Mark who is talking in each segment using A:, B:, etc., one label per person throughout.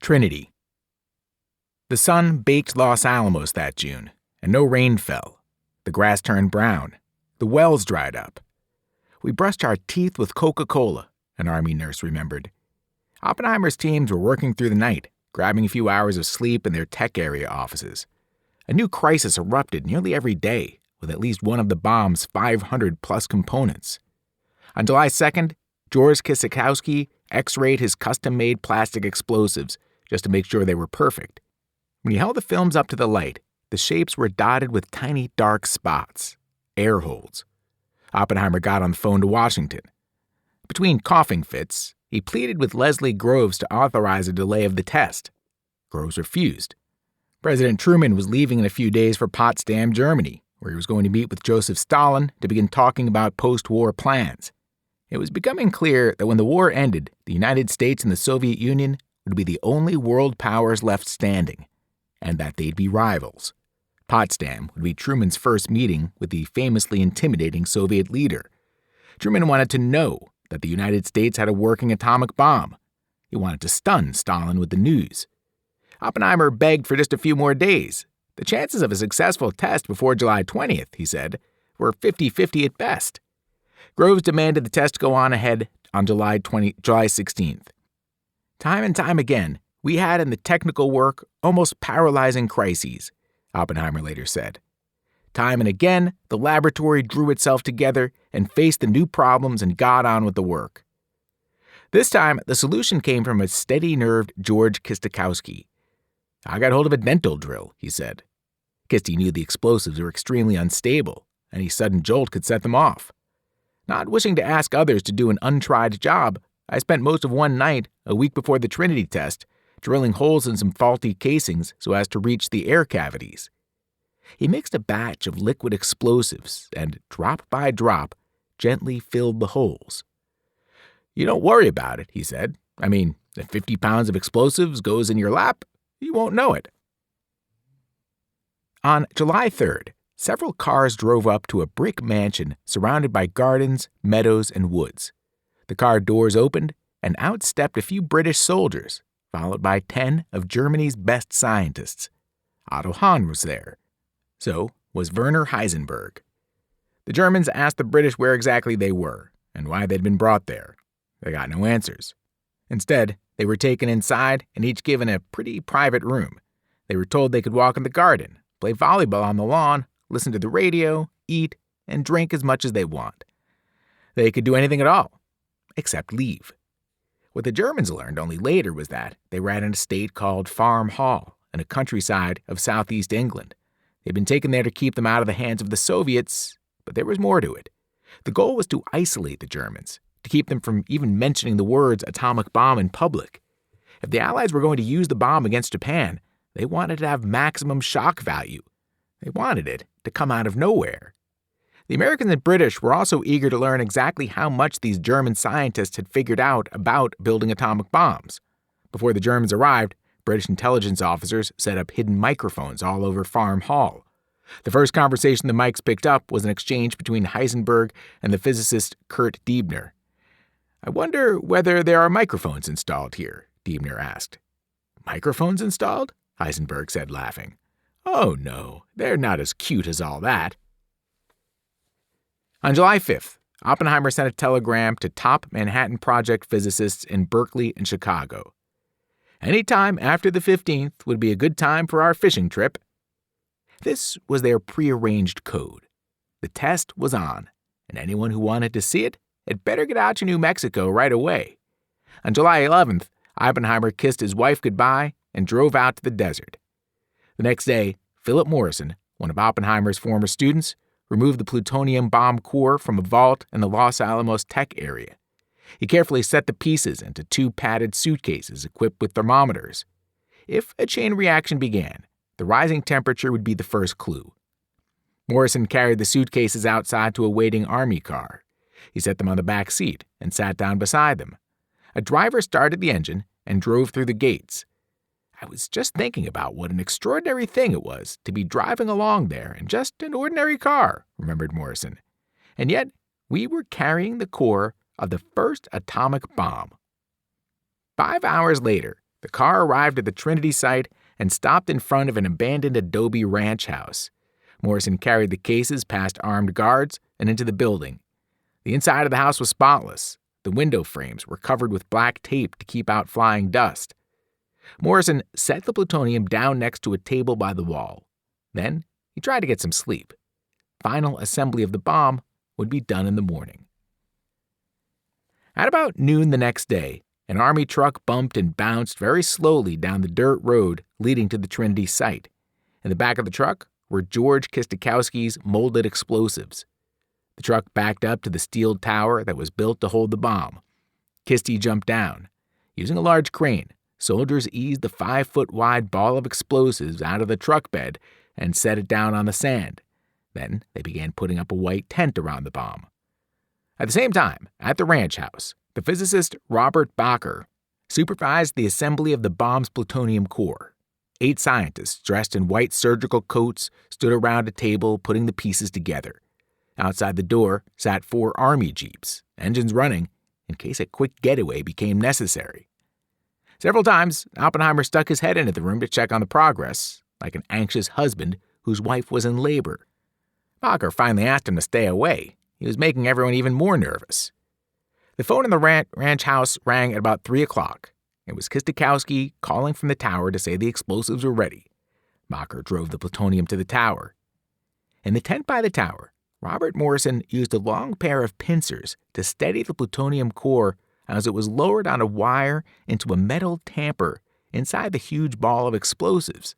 A: Trinity. The sun baked Los Alamos that June, and no rain fell. The grass turned brown. The wells dried up. We brushed our teeth with Coca-Cola, an Army nurse remembered. Oppenheimer's teams were working through the night, grabbing a few hours of sleep in their tech area offices. A new crisis erupted nearly every day, with at least one of the bomb's 500-plus components. On July 2nd, George Kisakowski X-rayed his custom-made plastic explosives just to make sure they were perfect. When he held the films up to the light, the shapes were dotted with tiny dark spots, air holes. Oppenheimer got on the phone to Washington. Between coughing fits, he pleaded with Leslie Groves to authorize a delay of the test. Groves refused. President Truman was leaving in a few days for Potsdam, Germany, where he was going to meet with Joseph Stalin to begin talking about post-war plans. It was becoming clear that when the war ended, the United States and the Soviet Union would be the only world powers left standing, and that they'd be rivals. Potsdam would be Truman's first meeting with the famously intimidating Soviet leader. Truman wanted to know that the United States had a working atomic bomb. He wanted to stun Stalin with the news. Oppenheimer begged for just a few more days. The chances of a successful test before July 20th, he said, were 50-50 at best. Groves demanded the test go on ahead on July 16th. Time and time again, we had in the technical work almost paralyzing crises, Oppenheimer later said. Time and again, the laboratory drew itself together and faced the new problems and got on with the work. This time, the solution came from a steady-nerved George Kisakowski. I got hold of a dental drill, he said. Kisty knew the explosives were extremely unstable. Any sudden jolt could set them off. Not wishing to ask others to do an untried job, I spent most of one night, a week before the Trinity test, drilling holes in some faulty casings so as to reach the air cavities. He mixed a batch of liquid explosives and, drop by drop, gently filled the holes. You don't worry about it, he said. I mean, if 50 pounds of explosives goes in your lap, you won't know it. On July 3rd, several cars drove up to a brick mansion surrounded by gardens, meadows, and woods. The car doors opened, and out stepped a few British soldiers, followed by 10 of Germany's best scientists. Otto Hahn was there. So was Werner Heisenberg. The Germans asked the British where exactly they were and why they'd been brought there. They got no answers. Instead, they were taken inside and each given a pretty private room. They were told they could walk in the garden, play volleyball on the lawn, listen to the radio, eat, and drink as much as they want. They could do anything at all, except leave. What the Germans learned only later was that they were at an estate called Farm Hall in a countryside of southeast England. They'd been taken there to keep them out of the hands of the Soviets, but there was more to it. The goal was to isolate the Germans, to keep them from even mentioning the words atomic bomb in public. If the Allies were going to use the bomb against Japan, they wanted to have maximum shock value. They wanted it to come out of nowhere. The Americans and British were also eager to learn exactly how much these German scientists had figured out about building atomic bombs. Before the Germans arrived, British intelligence officers set up hidden microphones all over Farm Hall. The first conversation the mics picked up was an exchange between Heisenberg and the physicist Kurt Diebner. I wonder whether there are microphones installed here, Diebner asked. Microphones installed? Heisenberg said, laughing. Oh, no, they're not as cute as all that. On July 5th, Oppenheimer sent a telegram to top Manhattan Project physicists in Berkeley and Chicago. Any time after the 15th would be a good time for our fishing trip. This was their prearranged code. The test was on, and anyone who wanted to see it had better get out to New Mexico right away. On July 11th, Oppenheimer kissed his wife goodbye and drove out to the desert. The next day, Philip Morrison, one of Oppenheimer's former students, removed the plutonium bomb core from a vault in the Los Alamos tech area. He carefully set the pieces into 2 padded suitcases equipped with thermometers. If a chain reaction began, the rising temperature would be the first clue. Morrison carried the suitcases outside to a waiting Army car. He set them on the back seat and sat down beside them. A driver started the engine and drove through the gates. I was just thinking about what an extraordinary thing it was to be driving along there in just an ordinary car, remembered Morrison. And yet, we were carrying the core of the first atomic bomb. 5 hours later, The car arrived at the Trinity site and stopped in front of an abandoned adobe ranch house. Morrison carried the cases past armed guards and into the building. The inside of the house was spotless. The window frames were covered with black tape to keep out flying dust. Morrison set the plutonium down next to a table by the wall. Then he tried to get some sleep. Final assembly of the bomb would be done in the morning. At about noon the next day, an Army truck bumped and bounced very slowly down the dirt road leading to the Trinity site. In the back of the truck were George Kistikowski's molded explosives. The truck backed up to the steel tower that was built to hold the bomb. Kisty jumped down. Using a large crane, soldiers eased the 5-foot-wide ball of explosives out of the truck bed and set it down on the sand. Then they began putting up a white tent around the bomb. At the same time, at the ranch house, the physicist Robert Bacher supervised the assembly of the bomb's plutonium core. 8 scientists dressed in white surgical coats stood around a table putting the pieces together. Outside the door sat 4 Army jeeps, engines running, in case a quick getaway became necessary. Several times, Oppenheimer stuck his head into the room to check on the progress, like an anxious husband whose wife was in labor. Bacher finally asked him to stay away. He was making everyone even more nervous. The phone in the ranch house rang at about 3 o'clock. It was Kistikowski calling from the tower to say the explosives were ready. Bacher drove the plutonium to the tower. In the tent by the tower, Robert Morrison used a long pair of pincers to steady the plutonium core as it was lowered on a wire into a metal tamper inside the huge ball of explosives.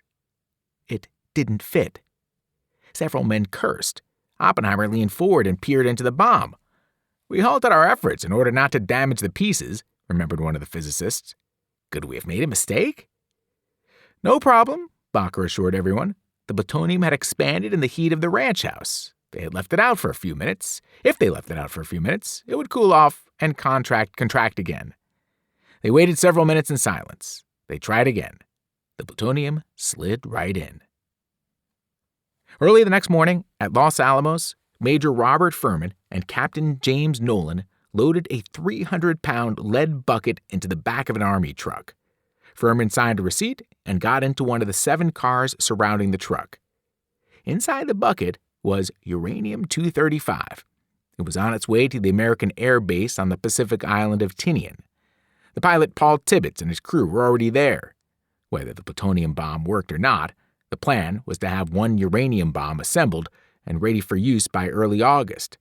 A: It didn't fit. Several men cursed. Oppenheimer leaned forward and peered into the bomb. "We halted our efforts in order not to damage the pieces," remembered one of the physicists. "Could we have made a mistake?" "No problem," Bacher assured everyone. The plutonium had expanded in the heat of the ranch house. They had left it out for a few minutes. If they left it out for a few minutes, it would cool off and contract again. They waited several minutes in silence. They tried again. The plutonium slid right in. Early the next morning, at Los Alamos, Major Robert Furman and Captain James Nolan loaded a 300-pound lead bucket into the back of an Army truck. Furman signed a receipt and got into one of the 7 cars surrounding the truck. Inside the bucket was uranium-235. It was on its way to the American Air Base on the Pacific island of Tinian. The pilot Paul Tibbets and his crew were already there. Whether the plutonium bomb worked or not, the plan was to have 1 uranium bomb assembled and ready for use by early August.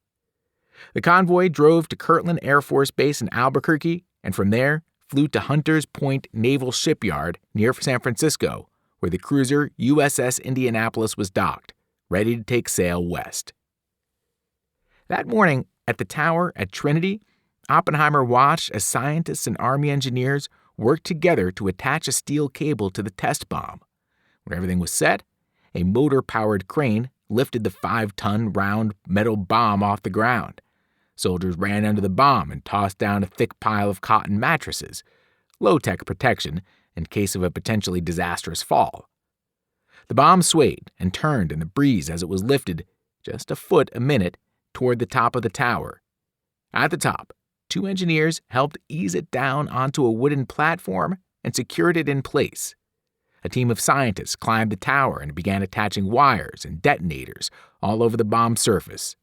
A: The convoy drove to Kirtland Air Force Base in Albuquerque, and from there flew to Hunters Point Naval Shipyard near San Francisco, where the cruiser USS Indianapolis was docked, ready to take sail west. That morning, at the tower at Trinity, Oppenheimer watched as scientists and Army engineers worked together to attach a steel cable to the test bomb. When everything was set, a motor-powered crane lifted the 5-ton round metal bomb off the ground. Soldiers ran under the bomb and tossed down a thick pile of cotton mattresses, low-tech protection in case of a potentially disastrous fall. The bomb swayed and turned in the breeze as it was lifted, just a foot a minute, toward the top of the tower. At the top, 2 engineers helped ease it down onto a wooden platform and secured it in place. A team of scientists climbed the tower and began attaching wires and detonators all over the bomb's surface.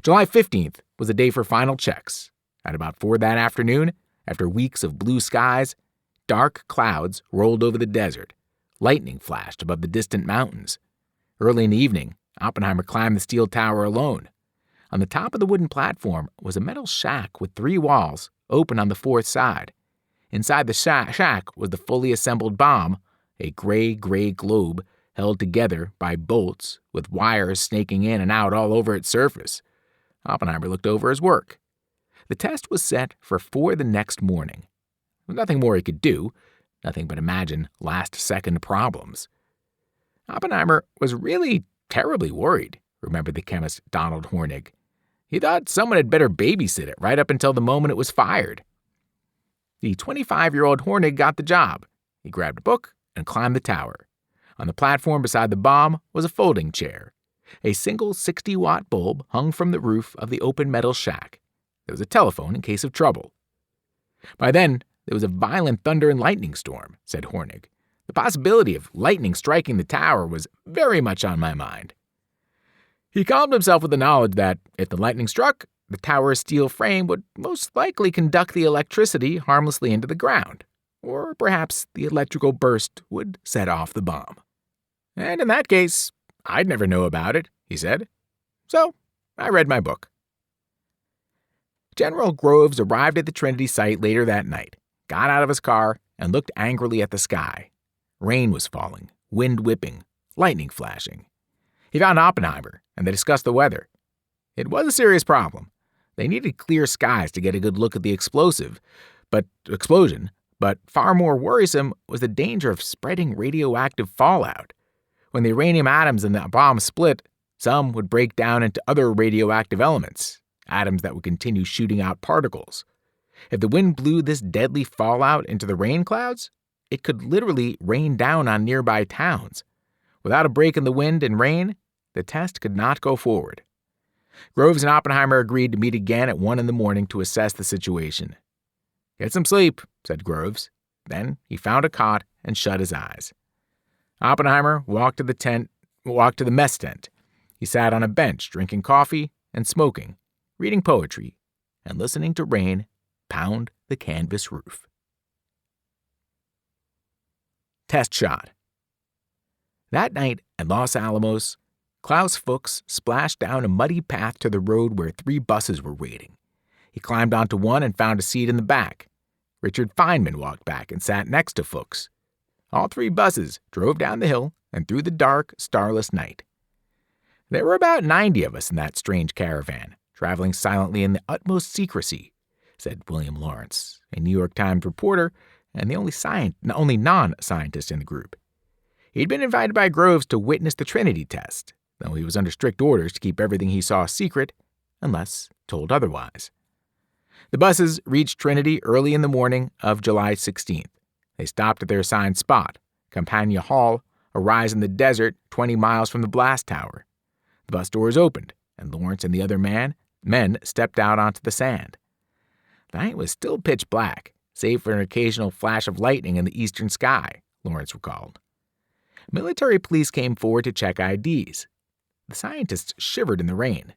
A: July 15th was the day for final checks. At about 4 that afternoon, after weeks of blue skies, dark clouds rolled over the desert. Lightning flashed above the distant mountains. Early in the evening, Oppenheimer climbed the steel tower alone. On the top of the wooden platform was a metal shack with 3 walls, open on the 4th side. Inside the shack was the fully assembled bomb, a gray globe held together by bolts with wires snaking in and out all over its surface. Oppenheimer looked over his work. The test was set for 4 the next morning. There was nothing more he could do, nothing but imagine last-second problems. Oppenheimer was really terribly worried, remembered the chemist Donald Hornig. He thought someone had better babysit it right up until the moment it was fired. The 25-year-old Hornig got the job. He grabbed a book and climbed the tower. On the platform beside the bomb was a folding chair. A single 60-watt bulb hung from the roof of the open metal shack. There was a telephone in case of trouble. By then, there was a violent thunder and lightning storm, said Hornig. The possibility of lightning striking the tower was very much on my mind. He calmed himself with the knowledge that, if the lightning struck, the tower's steel frame would most likely conduct the electricity harmlessly into the ground, or perhaps the electrical burst would set off the bomb. And in that case, I'd never know about it, he said. So, I read my book. General Groves arrived at the Trinity site later that night, got out of his car, and looked angrily at the sky. Rain was falling, wind whipping, lightning flashing. He found Oppenheimer, and they discussed the weather. It was a serious problem. They needed clear skies to get a good look at the explosion, but far more worrisome was the danger of spreading radioactive fallout. When the uranium atoms in the bomb split, some would break down into other radioactive elements, atoms that would continue shooting out particles. If the wind blew this deadly fallout into the rain clouds, it could literally rain down on nearby towns. Without a break in the wind and rain, the test could not go forward. Groves and Oppenheimer agreed to meet again at 1 a.m. to assess the situation. Get some sleep, said Groves. Then he found a cot and shut his eyes. Oppenheimer walked to the mess tent. He sat on a bench drinking coffee and smoking, reading poetry, and listening to rain pound the canvas roof. Test shot. That night at Los Alamos, Klaus Fuchs splashed down a muddy path to the road where 3 buses were waiting. He climbed onto one and found a seat in the back. Richard Feynman walked back and sat next to Fuchs. All 3 buses drove down the hill and through the dark, starless night. There were about 90 of us in that strange caravan, traveling silently in the utmost secrecy, said William Lawrence, a New York Times reporter and the only non-scientist in the group. He'd been invited by Groves to witness the Trinity test, though he was under strict orders to keep everything he saw secret, unless told otherwise. The buses reached Trinity early in the morning of July 16th. They stopped at their assigned spot, Campania Hall, a rise in the desert 20 miles from the blast tower. The bus doors opened, and Lawrence and the other men stepped out onto the sand. The night was still pitch black, save for an occasional flash of lightning in the eastern sky, Lawrence recalled. Military police came forward to check IDs. The scientists shivered in the rain.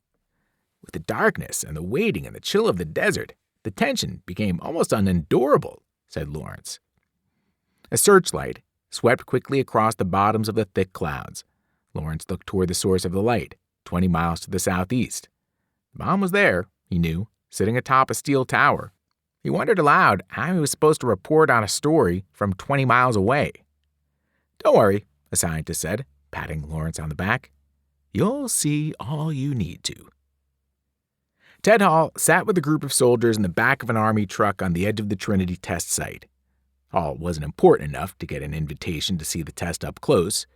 A: With the darkness and the waiting and the chill of the desert, the tension became almost unendurable, said Lawrence. A searchlight swept quickly across the bottoms of the thick clouds. Lawrence looked toward the source of the light, 20 miles to the southeast. The bomb was there, he knew, sitting atop a steel tower. He wondered aloud how he was supposed to report on a story from 20 miles away. Don't worry, a scientist said, patting Lawrence on the back. You'll see all you need to. Ted Hall sat with a group of soldiers in the back of an army truck on the edge of the Trinity test site. Hall wasn't important enough to get an invitation to see the test up close.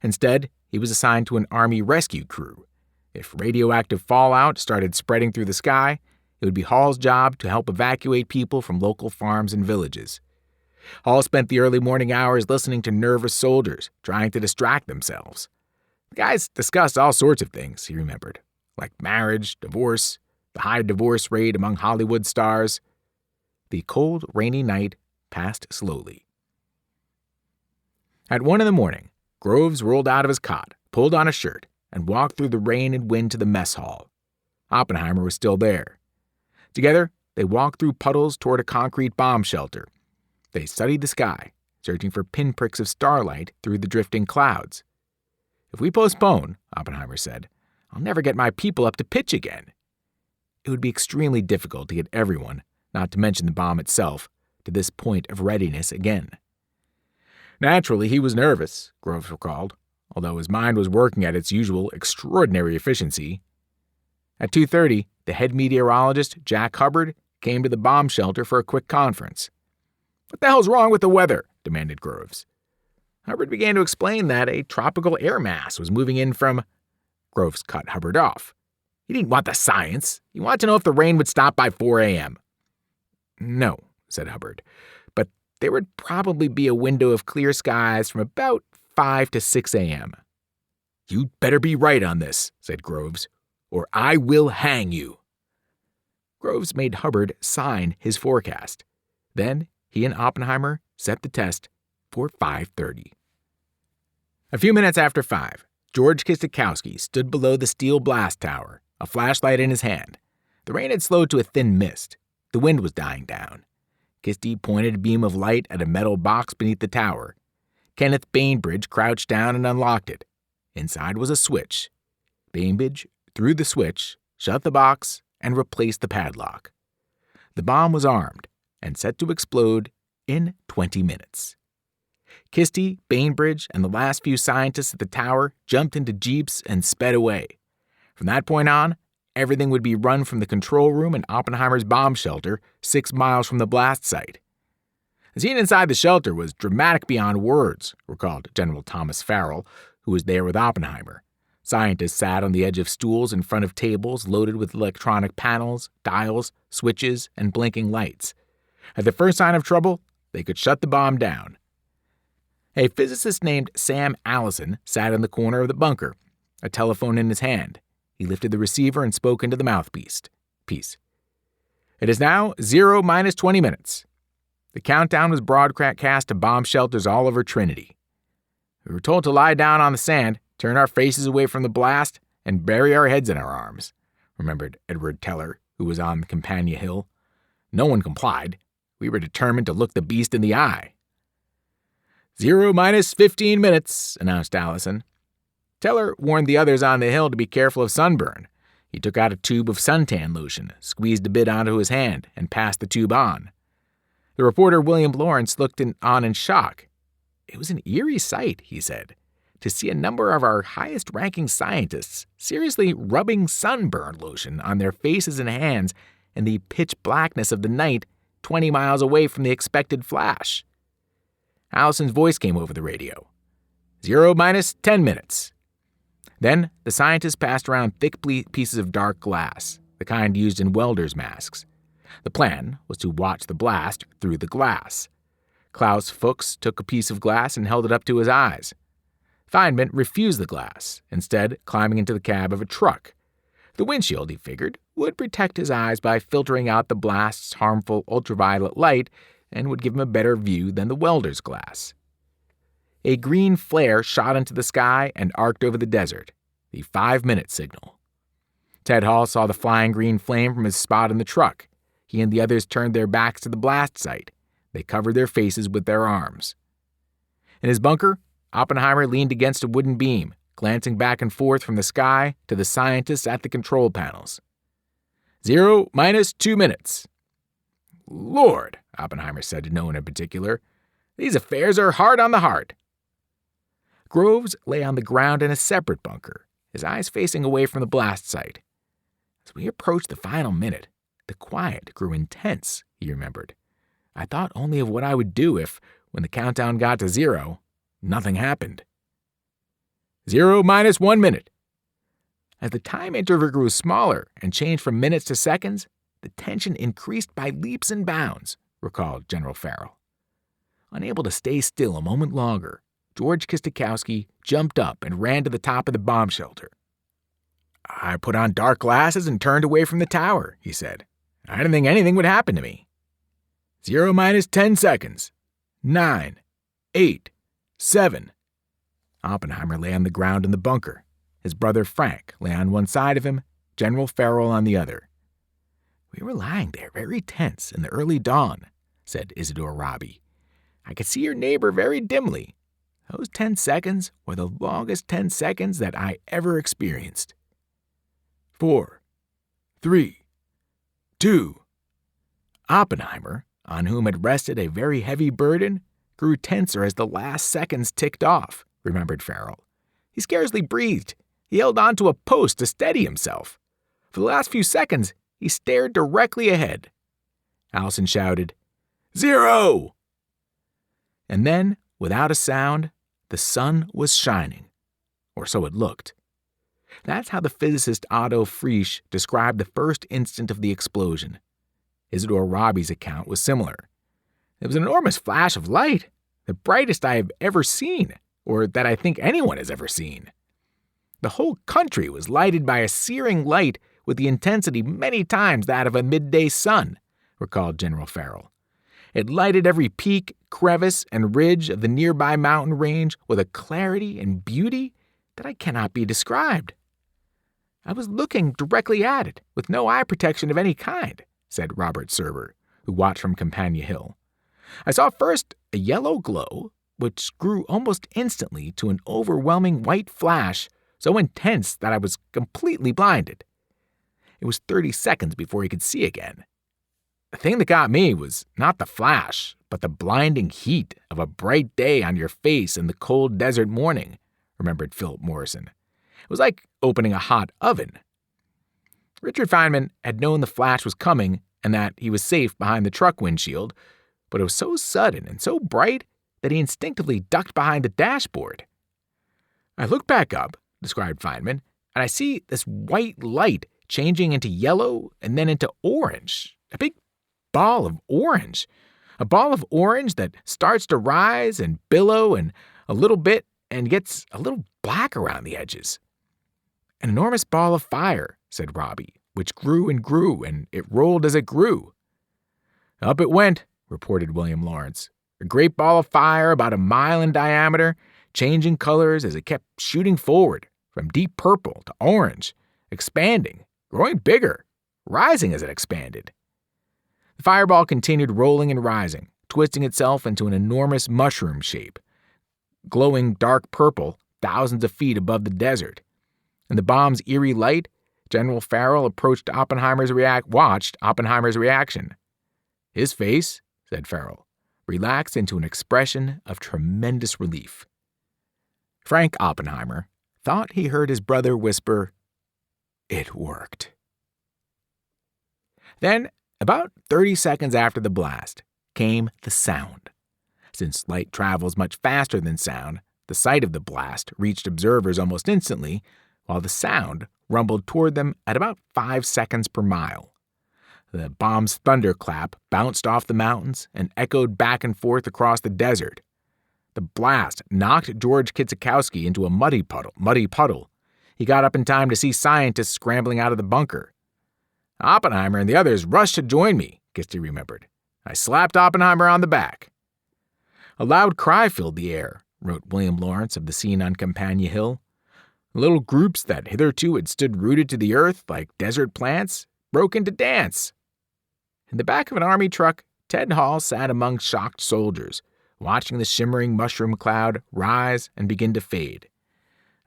A: Instead, he was assigned to an army rescue crew. If radioactive fallout started spreading through the sky, it would be Hall's job to help evacuate people from local farms and villages. Hall spent the early morning hours listening to nervous soldiers, trying to distract themselves. The guys discussed all sorts of things, he remembered, like marriage, divorce, the high divorce rate among Hollywood stars. The cold, rainy night passed slowly. At 1 a.m, Groves rolled out of his cot, pulled on a shirt, and walked through the rain and wind to the mess hall. Oppenheimer was still there. Together, they walked through puddles toward a concrete bomb shelter. They studied the sky, searching for pinpricks of starlight through the drifting clouds. If we postpone, Oppenheimer said, I'll never get my people up to pitch again. It would be extremely difficult to get everyone, not to mention the bomb itself, to this point of readiness again. Naturally, he was nervous, Groves recalled, although his mind was working at its usual extraordinary efficiency. At 2:30, the head meteorologist, Jack Hubbard, came to the bomb shelter for a quick conference. What the hell's wrong with the weather? Demanded Groves. Hubbard began to explain that a tropical air mass was moving in from... Groves cut Hubbard off. He didn't want the science. He wanted to know if the rain would stop by 4 a.m. No, said Hubbard, but there would probably be a window of clear skies from about 5 to 6 a.m. You'd better be right on this, said Groves, or I will hang you. Groves made Hubbard sign his forecast. Then He and Oppenheimer set the test for 5:30. A few minutes after 5, George Kistikowski stood below the steel blast tower, a flashlight in his hand. The rain had slowed to a thin mist. The wind was dying down. Kisty pointed a beam of light at a metal box beneath the tower. Kenneth Bainbridge crouched down and unlocked it. Inside was a switch. Bainbridge threw the switch, shut the box, and replaced the padlock. The bomb was armed and set to explode in 20 minutes. Kisty, Bainbridge, and the last few scientists at the tower jumped into jeeps and sped away. From that point on, everything would be run from the control room in Oppenheimer's bomb shelter 6 miles from the blast site. The scene inside the shelter was dramatic beyond words, recalled General Thomas Farrell, who was there with Oppenheimer. Scientists sat on the edge of stools in front of tables loaded with electronic panels, dials, switches, and blinking lights. At the first sign of trouble, they could shut the bomb down. A physicist named Sam Allison sat in the corner of the bunker, a telephone in his hand. He lifted the receiver and spoke into the mouthpiece. It is now 0 minus 20 minutes. The countdown was broadcast to bomb shelters all over Trinity. We were told to lie down on the sand, turn our faces away from the blast, and bury our heads in our arms, remembered Edward Teller, who was on the Campania Hill. No one complied. We were determined to look the beast in the eye. 0 minus 15 minutes, announced Allison. Teller warned the others on the hill to be careful of sunburn. He took out a tube of suntan lotion, squeezed a bit onto his hand, and passed the tube on. The reporter William Lawrence looked on in shock. It was an eerie sight, he said, to see a number of our highest-ranking scientists seriously rubbing sunburn lotion on their faces and hands in the pitch blackness of the night 20 miles away from the expected flash. Allison's voice came over the radio. 0 minus 10 minutes. Then the scientists passed around thick pieces of dark glass, the kind used in welders' masks. The plan was to watch the blast through the glass. Klaus Fuchs took a piece of glass and held it up to his eyes. Feynman refused the glass, instead climbing into the cab of a truck. The windshield, he figured, would protect his eyes by filtering out the blast's harmful ultraviolet light and would give him a better view than the welder's glass. A green flare shot into the sky and arced over the desert, the 5-minute signal. Ted Hall saw the flying green flame from his spot in the truck. He and the others turned their backs to the blast site. They covered their faces with their arms. In his bunker, Oppenheimer leaned against a wooden beam, glancing back and forth from the sky to the scientists at the control panels. 0 minus 2 minutes. Lord, Oppenheimer said to no one in particular, these affairs are hard on the heart. Groves lay on the ground in a separate bunker, his eyes facing away from the blast site. As we approached the final minute, the quiet grew intense, he remembered. I thought only of what I would do if, when the countdown got to 0, nothing happened. 0 minus 1 minute. As the time interval grew smaller and changed from minutes to seconds, the tension increased by leaps and bounds, recalled General Farrell. Unable to stay still a moment longer, George Kistikowski jumped up and ran to the top of the bomb shelter. I put on dark glasses and turned away from the tower, he said. I didn't think anything would happen to me. 0 minus 10 seconds. 9, 8, 7. Oppenheimer lay on the ground in the bunker. His brother Frank lay on one side of him, General Farrell on the other. We were lying there very tense in the early dawn, said Isidore Robbie. I could see your neighbor very dimly. Those 10 seconds were the longest 10 seconds that I ever experienced. 4, 3, 2. Oppenheimer, on whom had rested a very heavy burden, grew tenser as the last seconds ticked off, remembered Farrell. He scarcely breathed. He held on to a post to steady himself. For the last few seconds, he stared directly ahead. Allison shouted, 0! And then, without a sound, the sun was shining. Or so it looked. That's how the physicist Otto Frisch described the first instant of the explosion. Isidore Robbie's account was similar. It was an enormous flash of light, the brightest I have ever seen, or that I think anyone has ever seen. The whole country was lighted by a searing light with the intensity many times that of a midday sun, recalled General Farrell. It lighted every peak, crevice, and ridge of the nearby mountain range with a clarity and beauty that I cannot be described. I was looking directly at it, with no eye protection of any kind, said Robert Serber, who watched from Campania Hill. I saw first a yellow glow, which grew almost instantly to an overwhelming white flash so intense that I was completely blinded. It was 30 seconds before he could see again. The thing that got me was not the flash, but the blinding heat of a bright day on your face in the cold desert morning, remembered Philip Morrison. It was like opening a hot oven. Richard Feynman had known the flash was coming and that he was safe behind the truck windshield, but it was so sudden and so bright that he instinctively ducked behind the dashboard. I look back up, described Feynman, and I see this white light changing into yellow and then into orange, a big ball of orange. A ball of orange that starts to rise and billow and a little bit and gets a little black around the edges. An enormous ball of fire, said Robbie, which grew and grew, and it rolled as it grew. Up it went, reported William Lawrence. A great ball of fire about a mile in diameter, changing colors as it kept shooting forward, from deep purple to orange, expanding, growing bigger, rising as it expanded. The fireball continued rolling and rising, twisting itself into an enormous mushroom shape, glowing dark purple thousands of feet above the desert. In the bomb's eerie light, General Farrell watched Oppenheimer's reaction. His face, said Farrell, relaxed into an expression of tremendous relief. Frank Oppenheimer thought he heard his brother whisper, "It worked." Then, about 30 seconds after the blast, came the sound. Since light travels much faster than sound, the sight of the blast reached observers almost instantly, while the sound rumbled toward them at about 5 seconds per mile. The bomb's thunderclap bounced off the mountains and echoed back and forth across the desert. The blast knocked George Kitsikowski into a muddy puddle. He got up in time to see scientists scrambling out of the bunker. Oppenheimer and the others rushed to join me, Kirsty remembered. I slapped Oppenheimer on the back. A loud cry filled the air, wrote William Lawrence of the scene on Campania Hill. Little groups that hitherto had stood rooted to the earth like desert plants broke into dance. In the back of an army truck, Ted Hall sat among shocked soldiers, watching the shimmering mushroom cloud rise and begin to fade.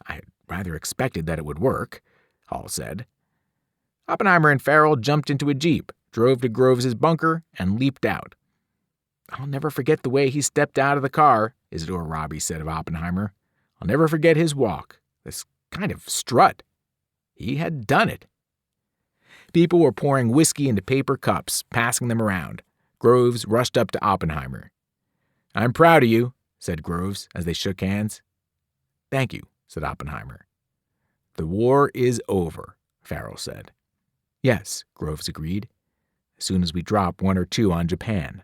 A: I had rather expected that it would work, Hall said. Oppenheimer and Farrell jumped into a jeep, drove to Groves' bunker, and leaped out. I'll never forget the way he stepped out of the car, Isidore Robbie said of Oppenheimer. I'll never forget his walk, this kind of strut. He had done it. People were pouring whiskey into paper cups, passing them around. Groves rushed up to Oppenheimer. I'm proud of you, said Groves as they shook hands. Thank you, said Oppenheimer. The war is over, Farrell said. Yes, Groves agreed, as soon as we drop 1 or 2 on Japan.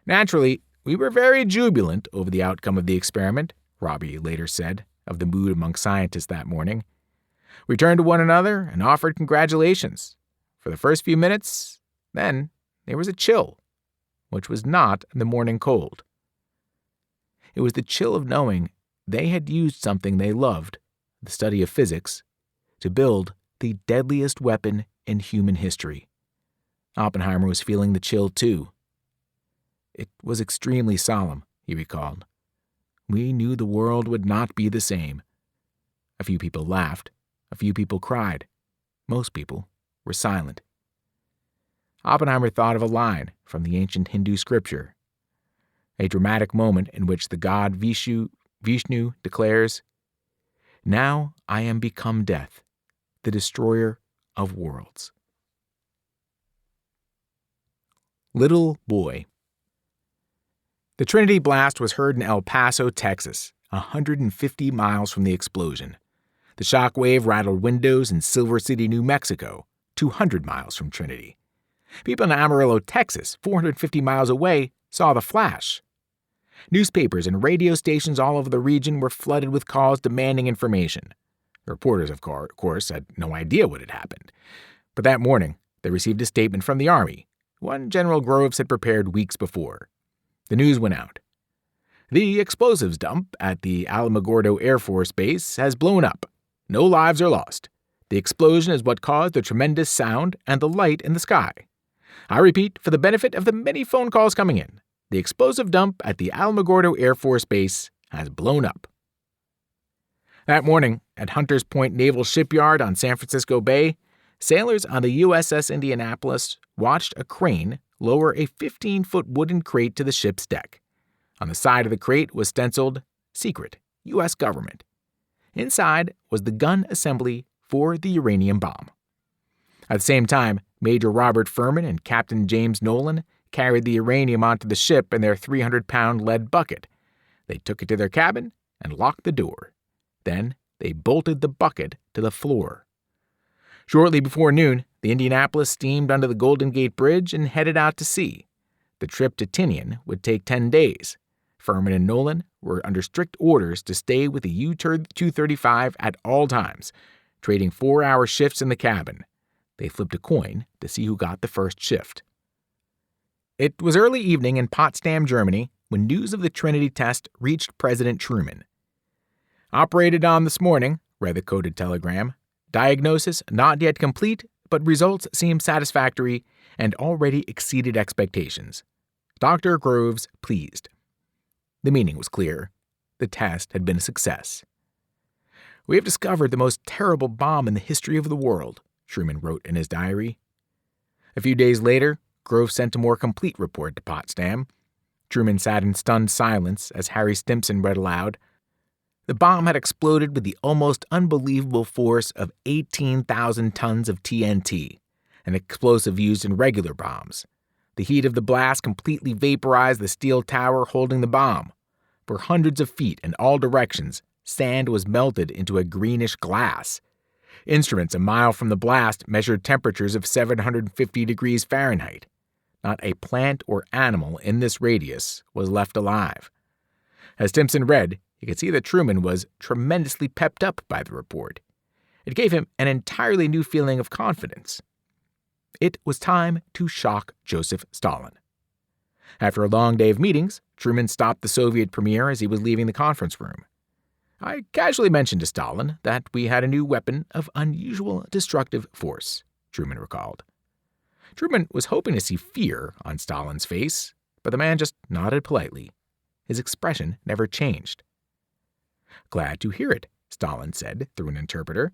A: Naturally, we were very jubilant over the outcome of the experiment, Robbie later said of the mood among scientists that morning. We turned to one another and offered congratulations. For the first few minutes, then there was a chill, which was not the morning cold. It was the chill of knowing they had used something they loved, the study of physics, to build the deadliest weapon in human history. Oppenheimer was feeling the chill too. It was extremely solemn, he recalled. We knew the world would not be the same. A few people laughed. A few people cried. Most people were silent. Oppenheimer thought of a line from the ancient Hindu scripture, a dramatic moment in which the god Vishnu declares, "Now I am become death, the destroyer of worlds." Little Boy. The Trinity blast was heard in El Paso, Texas, 150 miles from the explosion. The shock wave rattled windows in Silver City, New Mexico, 200 miles from Trinity. People in Amarillo, Texas, 450 miles away, saw the flash. Newspapers and radio stations all over the region were flooded with calls demanding information. The reporters, of course, had no idea what had happened. But that morning, they received a statement from the Army, one General Groves had prepared weeks before. The news went out. The explosives dump at the Alamogordo Air Force Base has blown up. No lives are lost. The explosion is what caused the tremendous sound and the light in the sky. I repeat, for the benefit of the many phone calls coming in, the explosive dump at the Alamogordo Air Force Base has blown up. That morning, at Hunters Point Naval Shipyard on San Francisco Bay, sailors on the USS Indianapolis watched a crane lower a 15-foot wooden crate to the ship's deck. On the side of the crate was stenciled, "Secret, U.S. Government." Inside was the gun assembly for the uranium bomb. At the same time, Major Robert Furman and Captain James Nolan carried the uranium onto the ship in their 300-pound lead bucket. They took it to their cabin and locked the door. Then they bolted the bucket to the floor. Shortly before noon, the Indianapolis steamed under the Golden Gate Bridge and headed out to sea. The trip to Tinian would take 10 days. Furman and Nolan were under strict orders to stay with the U-235 at all times, trading 4-hour shifts in the cabin. They flipped a coin to see who got the first shift. It was early evening in Potsdam, Germany, when news of the Trinity test reached President Truman. "Operated on this morning," read the coded telegram. "Diagnosis not yet complete, but results seem satisfactory and already exceeded expectations. Dr. Groves pleased." The meaning was clear. The test had been a success. "We have discovered the most terrible bomb in the history of the world," Truman wrote in his diary. A few days later, Groves sent a more complete report to Potsdam. Truman sat in stunned silence as Harry Stimson read aloud. The bomb had exploded with the almost unbelievable force of 18,000 tons of TNT, an explosive used in regular bombs. The heat of the blast completely vaporized the steel tower holding the bomb. For hundreds of feet in all directions, sand was melted into a greenish glass. Instruments a mile from the blast measured temperatures of 750 degrees Fahrenheit. Not a plant or animal in this radius was left alive. As Stimson read, you could see that Truman was tremendously pepped up by the report. It gave him an entirely new feeling of confidence. It was time to shock Joseph Stalin. After a long day of meetings, Truman stopped the Soviet premier as he was leaving the conference room. "I casually mentioned to Stalin that we had a new weapon of unusual destructive force," Truman recalled. Truman was hoping to see fear on Stalin's face, but the man just nodded politely. His expression never changed. "Glad to hear it," Stalin said through an interpreter.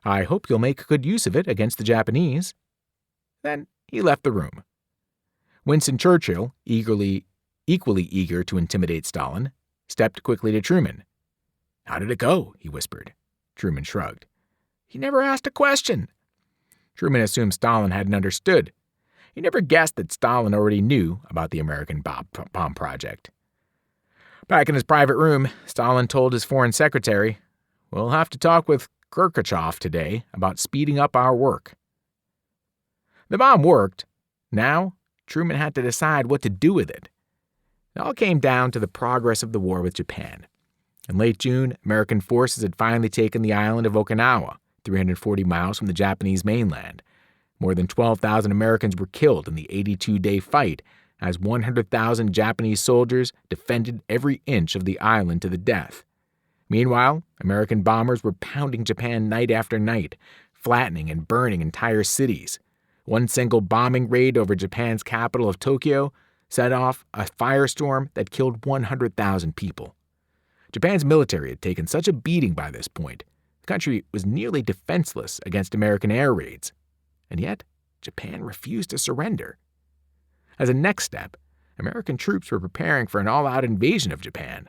A: "I hope you'll make good use of it against the Japanese." Then he left the room. Winston Churchill, equally eager to intimidate Stalin, stepped quickly to Truman. "How did it go?" he whispered. Truman shrugged. "He never asked a question." Truman assumed Stalin hadn't understood. He never guessed that Stalin already knew about the American bomb project. Back in his private room, Stalin told his foreign secretary, "We'll have to talk with Gorbachev today about speeding up our work." The bomb worked. Now, Truman had to decide what to do with it. It all came down to the progress of the war with Japan. In late June, American forces had finally taken the island of Okinawa, 340 miles from the Japanese mainland. More than 12,000 Americans were killed in the 82-day fight as 100,000 Japanese soldiers defended every inch of the island to the death. Meanwhile, American bombers were pounding Japan night after night, flattening and burning entire cities. One single bombing raid over Japan's capital of Tokyo set off a firestorm that killed 100,000 people. Japan's military had taken such a beating by this point, the country was nearly defenseless against American air raids. And yet, Japan refused to surrender. As a next step, American troops were preparing for an all-out invasion of Japan.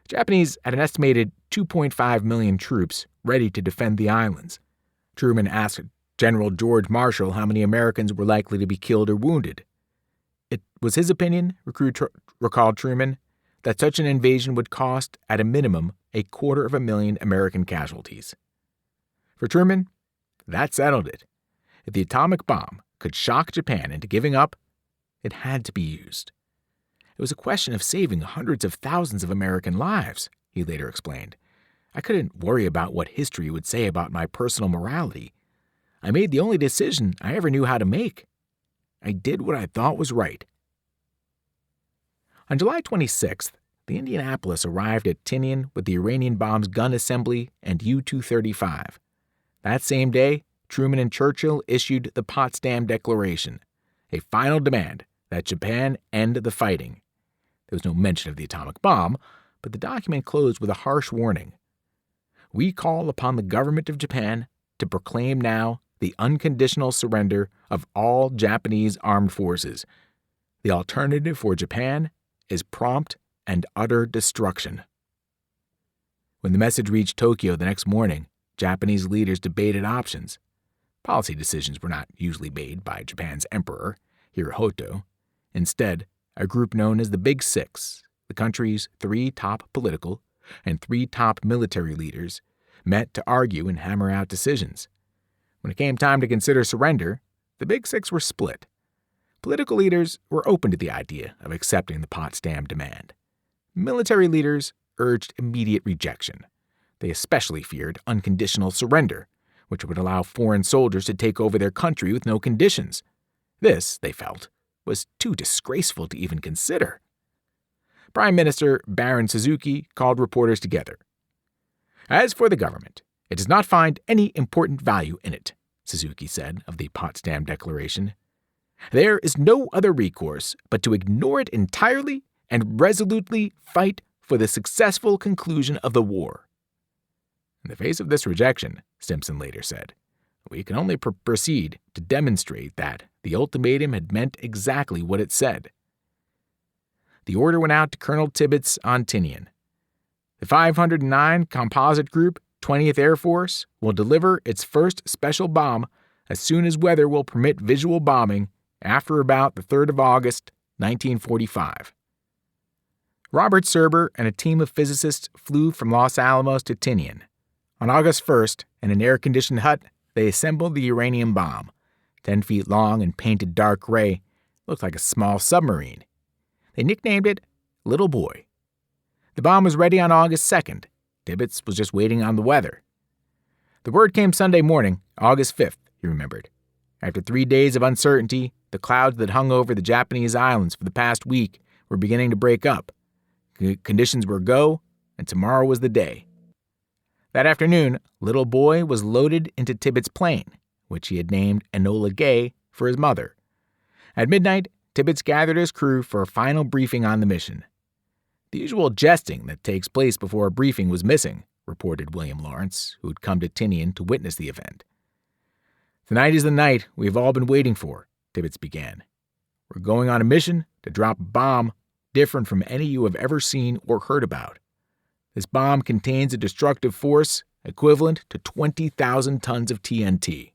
A: The Japanese had an estimated 2.5 million troops ready to defend the islands. Truman asked General George Marshall how many Americans were likely to be killed or wounded. It was his opinion, recalled Truman, that such an invasion would cost, at a minimum, 250,000 American casualties. For Truman, that settled it. If the atomic bomb could shock Japan into giving up, it had to be used. It was a question of saving hundreds of thousands of American lives, he later explained. I couldn't worry about what history would say about my personal morality. I made the only decision I ever knew how to make. I did what I thought was right. On July 26th, the Indianapolis arrived at Tinian with the Iranian bomb's gun assembly and U-235. That same day, Truman and Churchill issued the Potsdam Declaration, a final demand that Japan end the fighting. There was no mention of the atomic bomb, but the document closed with a harsh warning. We call upon the government of Japan to proclaim now the unconditional surrender of all Japanese armed forces. The alternative for Japan is prompt and utter destruction. When the message reached Tokyo the next morning, Japanese leaders debated options. Policy decisions were not usually made by Japan's emperor, Hirohito. Instead, a group known as the Big Six, the country's 3 top political and 3 top military leaders, met to argue and hammer out decisions. When it came time to consider surrender, the Big Six were split. Political leaders were open to the idea of accepting the Potsdam demand. Military leaders urged immediate rejection. They especially feared unconditional surrender, which would allow foreign soldiers to take over their country with no conditions. This, they felt, was too disgraceful to even consider. Prime Minister Baron Suzuki called reporters together. As for the government, it does not find any important value in it, Suzuki said of the Potsdam Declaration. There is no other recourse but to ignore it entirely and resolutely fight for the successful conclusion of the war. In the face of this rejection, Stimson later said, we can only proceed to demonstrate that the ultimatum had meant exactly what it said. The order went out to Colonel Tibbets on Tinian. The 509 Composite Group, 20th Air Force, will deliver its first special bomb as soon as weather will permit visual bombing after about the 3rd of August, 1945. Robert Serber and a team of physicists flew from Los Alamos to Tinian. On August 1st, in an air-conditioned hut, they assembled the uranium bomb. 10 feet long and painted dark gray, looked like a small submarine. They nicknamed it Little Boy. The bomb was ready on August 2nd. Tibbets was just waiting on the weather. The word came Sunday morning, August 5th, he remembered. After 3 days of uncertainty, the clouds that hung over the Japanese islands for the past week were beginning to break up. Conditions were go, and tomorrow was the day. That afternoon, Little Boy was loaded into Tibbets' plane, which he had named Enola Gay for his mother. At midnight, Tibbets gathered his crew for a final briefing on the mission. The usual jesting that takes place before a briefing was missing, reported William Lawrence, who had come to Tinian to witness the event. Tonight is the night we have all been waiting for, Tibbets began. We're going on a mission to drop a bomb different from any you have ever seen or heard about. This bomb contains a destructive force equivalent to 20,000 tons of TNT.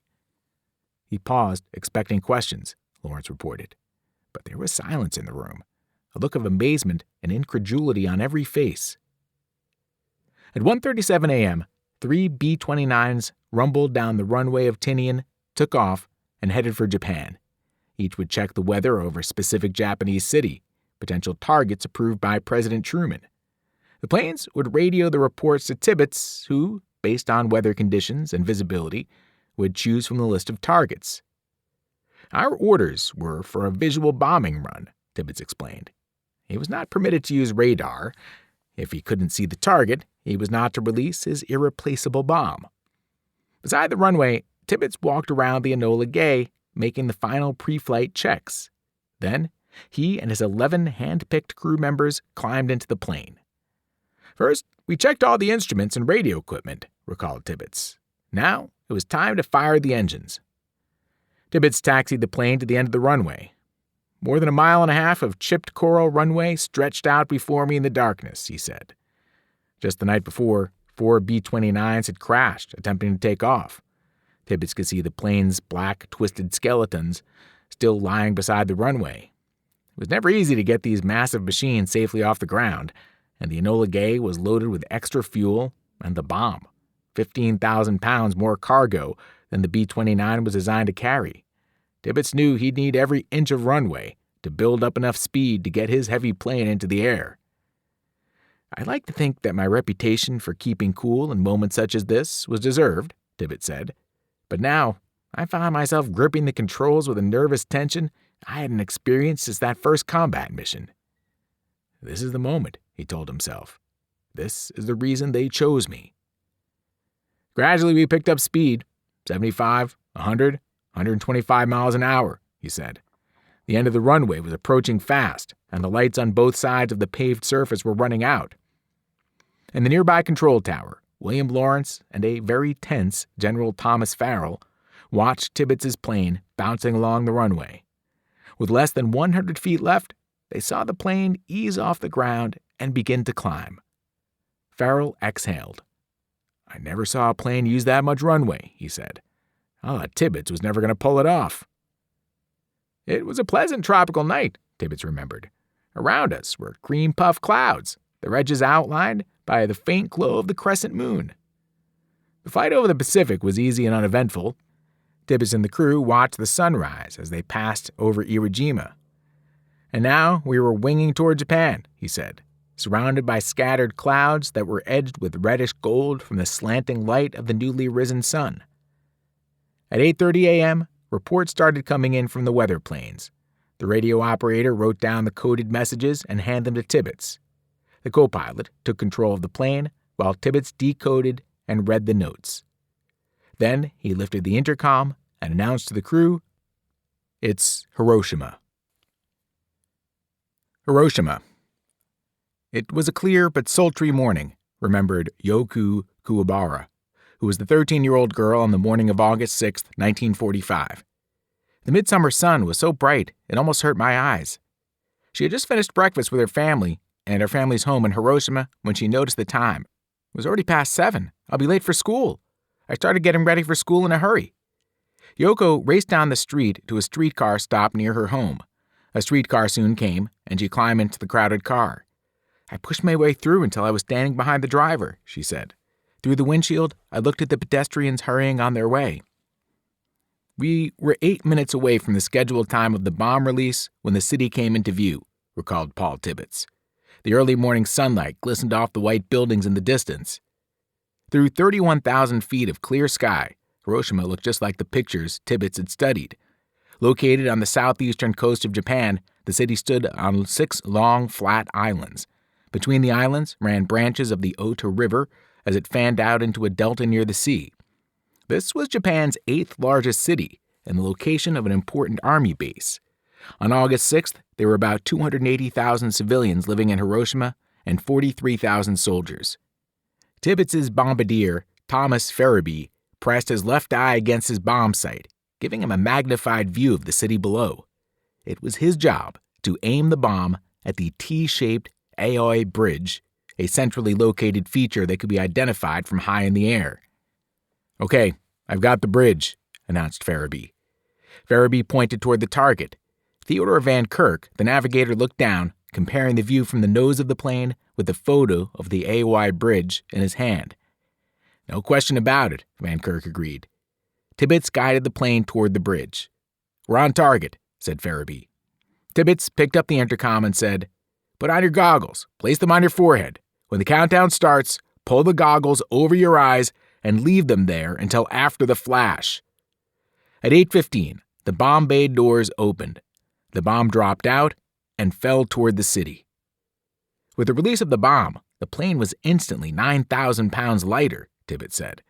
A: He paused, expecting questions, Lawrence reported. But there was silence in the room, a look of amazement and incredulity on every face. At 1:37 a.m., 3 B-29s rumbled down the runway of Tinian, took off, and headed for Japan. Each would check the weather over a specific Japanese city, potential targets approved by President Truman. The planes would radio the reports to Tibbets, who, based on weather conditions and visibility, would choose from the list of targets. Our orders were for a visual bombing run, Tibbets explained. He was not permitted to use radar. If he couldn't see the target, he was not to release his irreplaceable bomb. Beside the runway, Tibbets walked around the Enola Gay, making the final pre-flight checks. Then, he and his 11 hand-picked crew members climbed into the plane. First, we checked all the instruments and radio equipment, recalled Tibbets. Now, it was time to fire the engines. Tibbets taxied the plane to the end of the runway. More than 1.5 miles of chipped coral runway stretched out before me in the darkness, he said. Just the night before, 4 B-29s had crashed, attempting to take off. Tibbets could see the plane's black, twisted skeletons still lying beside the runway. It was never easy to get these massive machines safely off the ground, and the Enola Gay was loaded with extra fuel and the bomb, 15,000 pounds more cargo than the B-29 was designed to carry. Tibbets knew he'd need every inch of runway to build up enough speed to get his heavy plane into the air. I like to think that my reputation for keeping cool in moments such as this was deserved, Tibbets said. But now, I found myself gripping the controls with a nervous tension I hadn't experienced since that first combat mission. This is the moment, he told himself. This is the reason they chose me. Gradually, we picked up speed, 75, 100, 125 miles an hour, he said. The end of the runway was approaching fast, and the lights on both sides of the paved surface were running out. In the nearby control tower, William Lawrence and a very tense General Thomas Farrell watched Tibbets's plane bouncing along the runway. With less than 100 feet left, they saw the plane ease off the ground and begin to climb. Farrell exhaled. I never saw a plane use that much runway, he said. I thought Tibbets was never going to pull it off. It was a pleasant tropical night, Tibbets remembered. Around us were cream puff clouds, their edges outlined by the faint glow of the crescent moon. The flight over the Pacific was easy and uneventful. Tibbets and the crew watched the sunrise as they passed over Iwo Jima. And now we were winging toward Japan, he said, surrounded by scattered clouds that were edged with reddish gold from the slanting light of the newly risen sun. At 8:30 a.m., reports started coming in from the weather planes. The radio operator wrote down the coded messages and handed them to Tibbets. The co-pilot took control of the plane while Tibbets decoded and read the notes. Then he lifted the intercom and announced to the crew, "It's Hiroshima." Hiroshima. It was a clear but sultry morning, remembered Yoku Kuwabara, who was the 13-year-old girl on the morning of August 6, 1945. The midsummer sun was so bright it almost hurt my eyes. She had just finished breakfast with her family and her family's home in Hiroshima when she noticed the time. It was already past 7. I'll be late for school. I started getting ready for school in a hurry. Yoko raced down the street to a streetcar stop near her home. A streetcar soon came, and she climbed into the crowded car. I pushed my way through until I was standing behind the driver, she said. Through the windshield, I looked at the pedestrians hurrying on their way. We were 8 minutes away from the scheduled time of the bomb release when the city came into view, recalled Paul Tibbets. The early morning sunlight glistened off the white buildings in the distance. Through 31,000 feet of clear sky, Hiroshima looked just like the pictures Tibbets had studied. Located on the southeastern coast of Japan, the city stood on 6 long, flat islands. Between the islands ran branches of the Ota River as it fanned out into a delta near the sea. This was Japan's 8th largest city and the location of an important army base. On August 6th, there were about 280,000 civilians living in Hiroshima and 43,000 soldiers. Tibbets's bombardier, Thomas Farabee, pressed his left eye against his bomb sight, giving him a magnified view of the city below. It was his job to aim the bomb at the T-shaped Aoi Bridge, a centrally located feature that could be identified from high in the air. "Okay, I've got the bridge," announced Farabee. Farabee pointed toward the target. Theodore Van Kirk, the navigator, looked down, comparing the view from the nose of the plane with the photo of the Aoi Bridge in his hand. "No question about it," Van Kirk agreed. Tibbets guided the plane toward the bridge. "We're on target," said Farabee. Tibbets picked up the intercom and said, "Put on your goggles, place them on your forehead. When the countdown starts, pull the goggles over your eyes and leave them there until after the flash." At 8:15, the bomb bay doors opened. The bomb dropped out and fell toward the city. With the release of the bomb, the plane was instantly 9,000 pounds lighter, Tibbets said.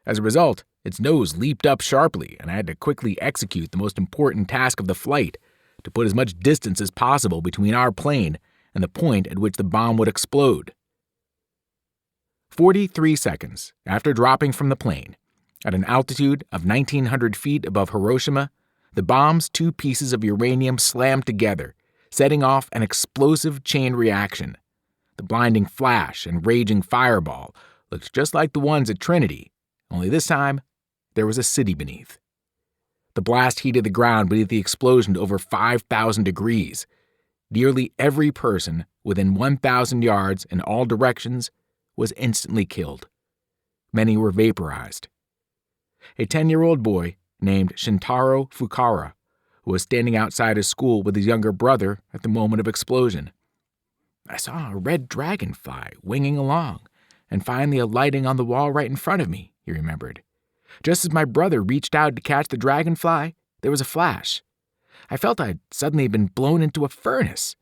A: As a result, its nose leaped up sharply, and I had to quickly execute the most important task of the flight, to put as much distance as possible between our plane and the point at which the bomb would explode. 43 seconds after dropping from the plane, at an altitude of 1,900 feet above Hiroshima, the bomb's 2 pieces of uranium slammed together, setting off an explosive chain reaction. The blinding flash and raging fireball looked just like the ones at Trinity, only this time there was a city beneath. The blast heated the ground beneath the explosion to over 5,000 degrees. Nearly every person within 1,000 yards in all directions was instantly killed. Many were vaporized. A 10-year-old boy named Shintaro Fukara, who was standing outside his school with his younger brother at the moment of explosion. "I saw a red dragonfly winging along and finally alighting on the wall right in front of me," he remembered. "Just as my brother reached out to catch the dragonfly, there was a flash. I felt I'd suddenly been blown into a furnace.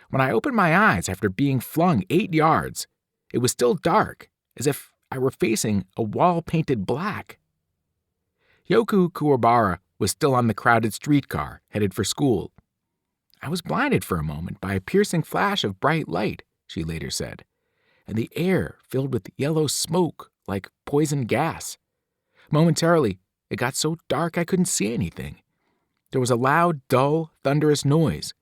A: When I opened my eyes after being flung 8 yards, it was still dark, as if I were facing a wall painted black. Yoko Kuwabara was still on the crowded streetcar, headed for school. I was blinded for a moment by a piercing flash of bright light, she later said, and the air filled with yellow smoke like poison gas. Momentarily, it got so dark I couldn't see anything. There was a loud, dull, thunderous noise.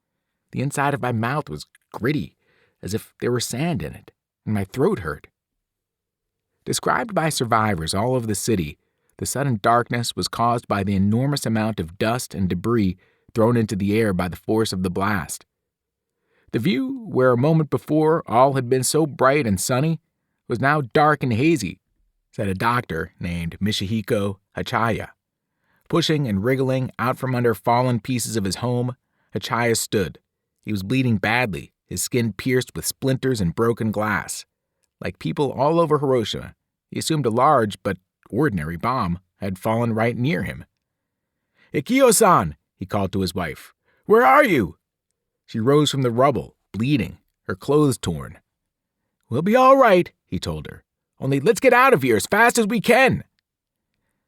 A: The inside of my mouth was gritty, as if there were sand in it, and my throat hurt. Described by survivors all over the city, the sudden darkness was caused by the enormous amount of dust and debris thrown into the air by the force of the blast. The view, where a moment before all had been so bright and sunny, was now dark and hazy, said a doctor named Michihiko Hachaya. Pushing and wriggling out from under fallen pieces of his home, Hachaya stood. He was bleeding badly, his skin pierced with splinters and broken glass. Like people all over Hiroshima, he assumed a large but ordinary bomb had fallen right near him. "Ikio-san," he called to his wife. "Where are you?" She rose from the rubble, bleeding, her clothes torn. "We'll be all right," he told her. "Only let's get out of here as fast as we can."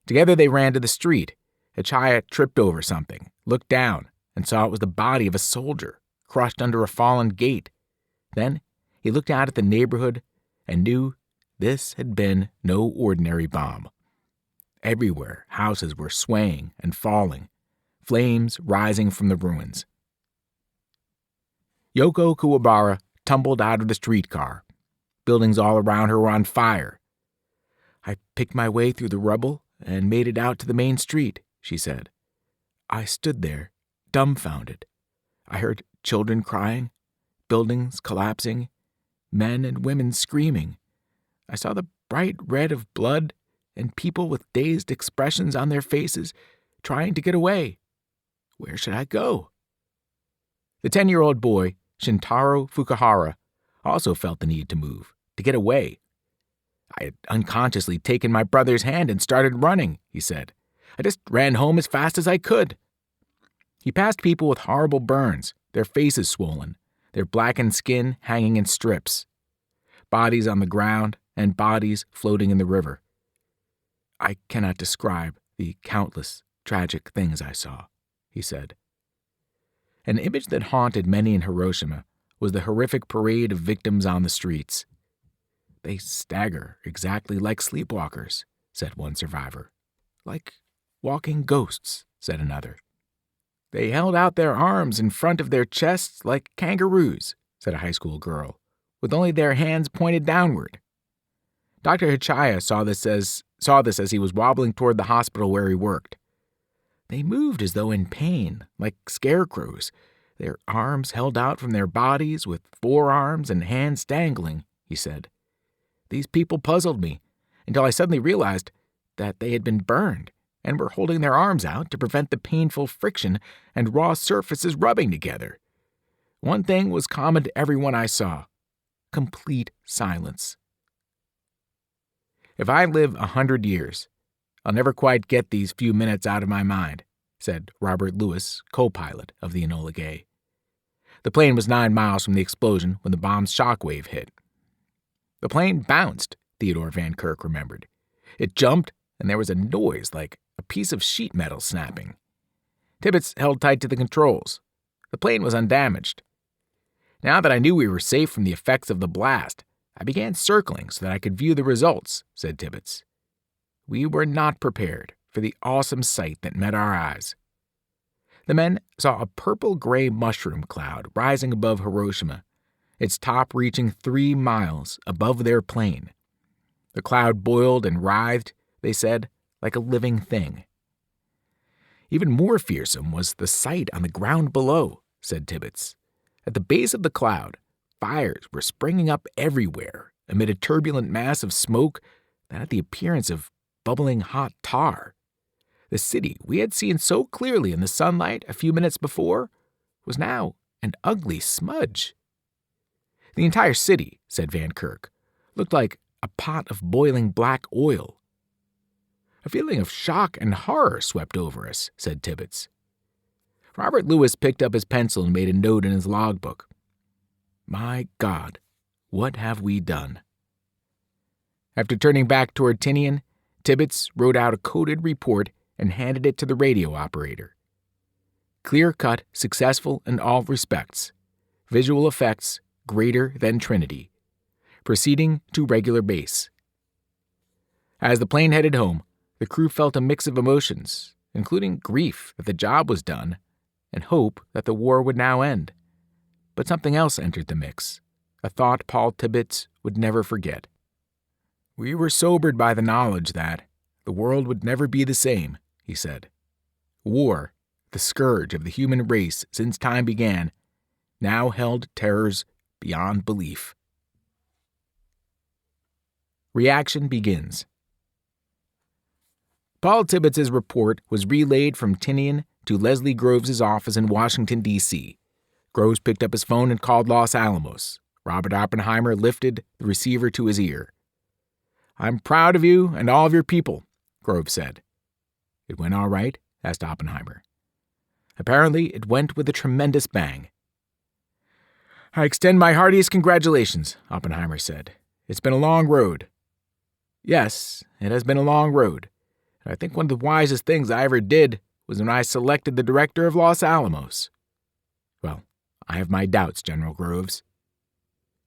A: Together they ran to the street. Hachaya tripped over something, looked down, and saw it was the body of a soldier, crushed under a fallen gate. Then he looked out at the neighborhood and knew this had been no ordinary bomb. Everywhere, houses were swaying and falling, flames rising from the ruins. Yoko Kuwabara tumbled out of the streetcar. Buildings all around her were on fire. "I picked my way through the rubble and made it out to the main street," she said. "I stood there, dumbfounded. I heard children crying, buildings collapsing, men and women screaming. I saw the bright red of blood and people with dazed expressions on their faces trying to get away. Where should I go?" The 10-year-old boy, Shintaro Fukuhara, also felt the need to move, to get away. "I had unconsciously taken my brother's hand and started running," he said. "I just ran home as fast as I could." He passed people with horrible burns, their faces swollen, their blackened skin hanging in strips. Bodies on the ground and bodies floating in the river. "I cannot describe the countless tragic things I saw," he said. An image that haunted many in Hiroshima was the horrific parade of victims on the streets. "They stagger exactly like sleepwalkers," said one survivor. "Like walking ghosts," said another. "They held out their arms in front of their chests like kangaroos," said a high school girl, "with only their hands pointed downward." Dr. Hachaya saw this as he was wobbling toward the hospital where he worked. "They moved as though in pain, like scarecrows, their arms held out from their bodies with forearms and hands dangling," he said. "These people puzzled me until I suddenly realized that they had been burned and were holding their arms out to prevent the painful friction and raw surfaces rubbing together. One thing was common to everyone I saw: complete silence. If I live 100 years, I'll never quite get these few minutes out of my mind," said Robert Lewis, co-pilot of the Enola Gay. The plane was 9 miles from the explosion when the bomb's shockwave hit. "The plane bounced," Theodore Van Kirk remembered. "It jumped, and there was a noise like a piece of sheet metal snapping. Tibbets held tight to the controls. The plane was undamaged. Now that I knew we were safe from the effects of the blast, I began circling so that I could view the results," said Tibbets. "We were not prepared for the awesome sight that met our eyes." The men saw a purple-gray mushroom cloud rising above Hiroshima, its top reaching 3 miles above their plane. The cloud boiled and writhed, they said, like a living thing. "Even more fearsome was the sight on the ground below," said Tibbets. "At the base of the cloud, fires were springing up everywhere amid a turbulent mass of smoke that had the appearance of bubbling hot tar. The city we had seen so clearly in the sunlight a few minutes before was now an ugly smudge. The entire city," said Van Kirk, "looked like a pot of boiling black oil." "A feeling of shock and horror swept over us," said Tibbets. Robert Lewis picked up his pencil and made a note in his logbook. My God, what have we done? After turning back toward Tinian, Tibbets wrote out a coded report and handed it to the radio operator. Clear-cut, successful in all respects. Visual effects greater than Trinity. Proceeding to regular base. As the plane headed home, the crew felt a mix of emotions, including grief that the job was done and hope that the war would now end. But something else entered the mix, a thought Paul Tibbets would never forget. We were sobered by the knowledge that the world would never be the same, he said. War, the scourge of the human race since time began, now held terrors beyond belief. Reaction begins. Paul Tibbets' report was relayed from Tinian to Leslie Groves' office in Washington, D.C. Groves picked up his phone and called Los Alamos. Robert Oppenheimer lifted the receiver to his ear. I'm proud of you and all of your people, Groves said. It went all right? Asked Oppenheimer. Apparently, it went with a tremendous bang. I extend my heartiest congratulations, Oppenheimer said. It's been a long road. Yes, it has been a long road. And I think one of the wisest things I ever did was when I selected the director of Los Alamos. Well, I have my doubts, General Groves.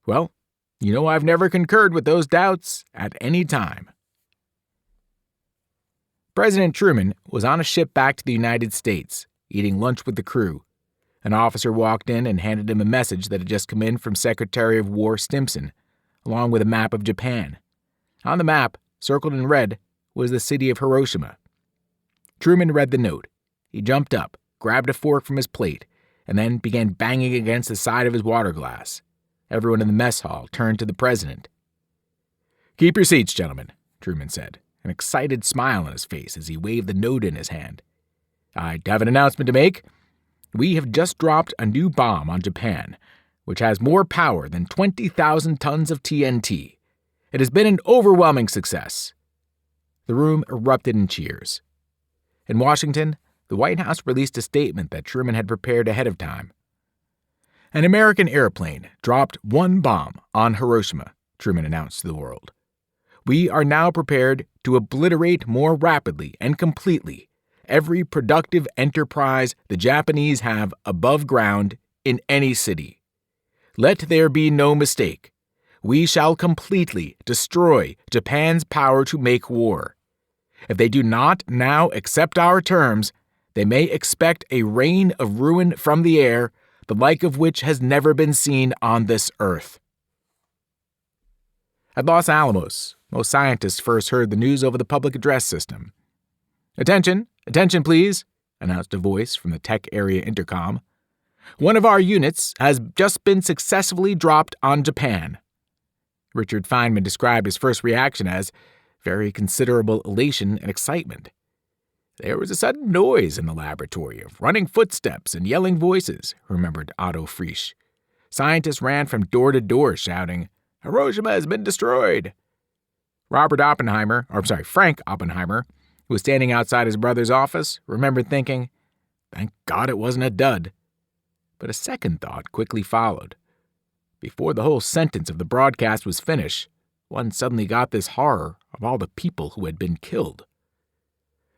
A: Well, you know I've never concurred with those doubts at any time. President Truman was on a ship back to the United States, eating lunch with the crew. An officer walked in and handed him a message that had just come in from Secretary of War Stimson, along with a map of Japan. On the map, circled in red, was the city of Hiroshima. Truman read the note. He jumped up, grabbed a fork from his plate, and then began banging against the side of his water glass. Everyone in the mess hall turned to the president. Keep your seats, gentlemen, Truman said, an excited smile on his face as he waved the note in his hand. I have an announcement to make. We have just dropped a new bomb on Japan, which has more power than 20,000 tons of TNT. It has been an overwhelming success. The room erupted in cheers. In Washington, the White House released a statement that Truman had prepared ahead of time. An American airplane dropped one bomb on Hiroshima, Truman announced to the world. We are now prepared to obliterate more rapidly and completely every productive enterprise the Japanese have above ground in any city. Let there be no mistake. We shall completely destroy Japan's power to make war. If they do not now accept our terms, they may expect a rain of ruin from the air, the like of which has never been seen on this earth. At Los Alamos, most scientists first heard the news over the public address system. Attention, attention please, announced a voice from the tech area intercom. One of our units has just been successfully dropped on Japan. Richard Feynman described his first reaction as very considerable elation and excitement. There was a sudden noise in the laboratory of running footsteps and yelling voices, remembered Otto Frisch. Scientists ran from door to door shouting, Hiroshima has been destroyed. Frank Oppenheimer, who was standing outside his brother's office, remembered thinking, thank God it wasn't a dud. But a second thought quickly followed. Before the whole sentence of the broadcast was finished, one suddenly got this horror of all the people who had been killed.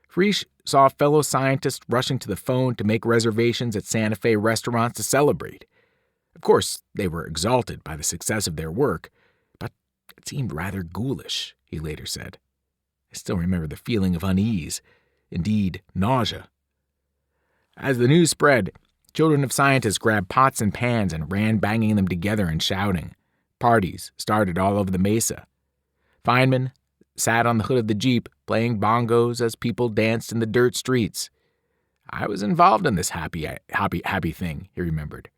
A: Frisch saw fellow scientists rushing to the phone to make reservations at Santa Fe restaurants to celebrate. Of course, they were exalted by the success of their work, but it seemed rather ghoulish, he later said. I still remember the feeling of unease, indeed nausea. As the news spread, children of scientists grabbed pots and pans and ran banging them together and shouting. Parties started all over the mesa. Feynman sat on the hood of the Jeep playing bongos as people danced in the dirt streets. I was involved in this happy thing, he remembered,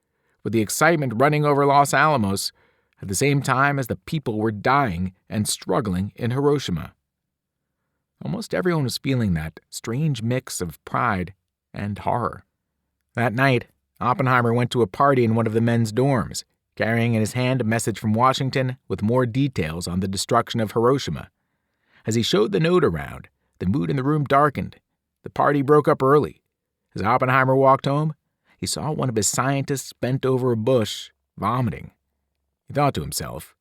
A: with the excitement running over Los Alamos at the same time as the people were dying and struggling in Hiroshima. Almost everyone was feeling that strange mix of pride and horror. That night, Oppenheimer went to a party in one of the men's dorms, carrying in his hand a message from Washington with more details on the destruction of Hiroshima. As he showed the note around, the mood in the room darkened. The party broke up early. As Oppenheimer walked home, he saw one of his scientists bent over a bush, vomiting. He thought to himself,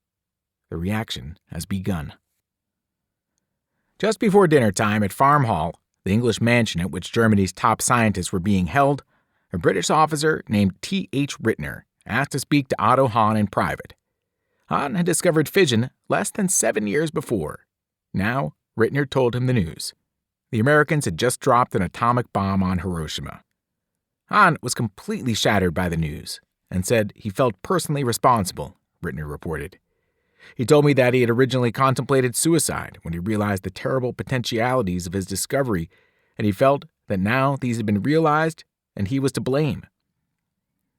A: the reaction has begun. Just before dinner time at Farm Hall, the English mansion at which Germany's top scientists were being held, a British officer named T.H. Rittner asked to speak to Otto Hahn in private. Hahn had discovered fission less than 7 years before. Now, Rittner told him the news. The Americans had just dropped an atomic bomb on Hiroshima. Hahn was completely shattered by the news and said he felt personally responsible, Rittner reported. He told me that he had originally contemplated suicide when he realized the terrible potentialities of his discovery, and he felt that now these had been realized and he was to blame.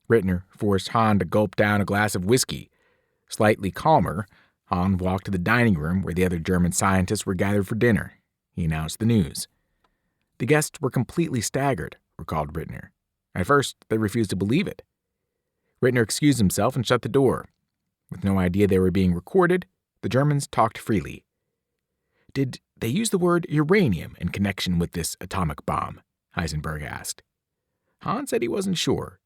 A: Rittner forced Hahn to gulp down a glass of whiskey. Slightly calmer, Hahn walked to the dining room where the other German scientists were gathered for dinner. He announced the news. The guests were completely staggered, recalled Rittner. At first, they refused to believe it. Rittner excused himself and shut the door. With no idea they were being recorded, the Germans talked freely. Did they use the word uranium in connection with this atomic bomb? Heisenberg asked. Hahn said he wasn't sure.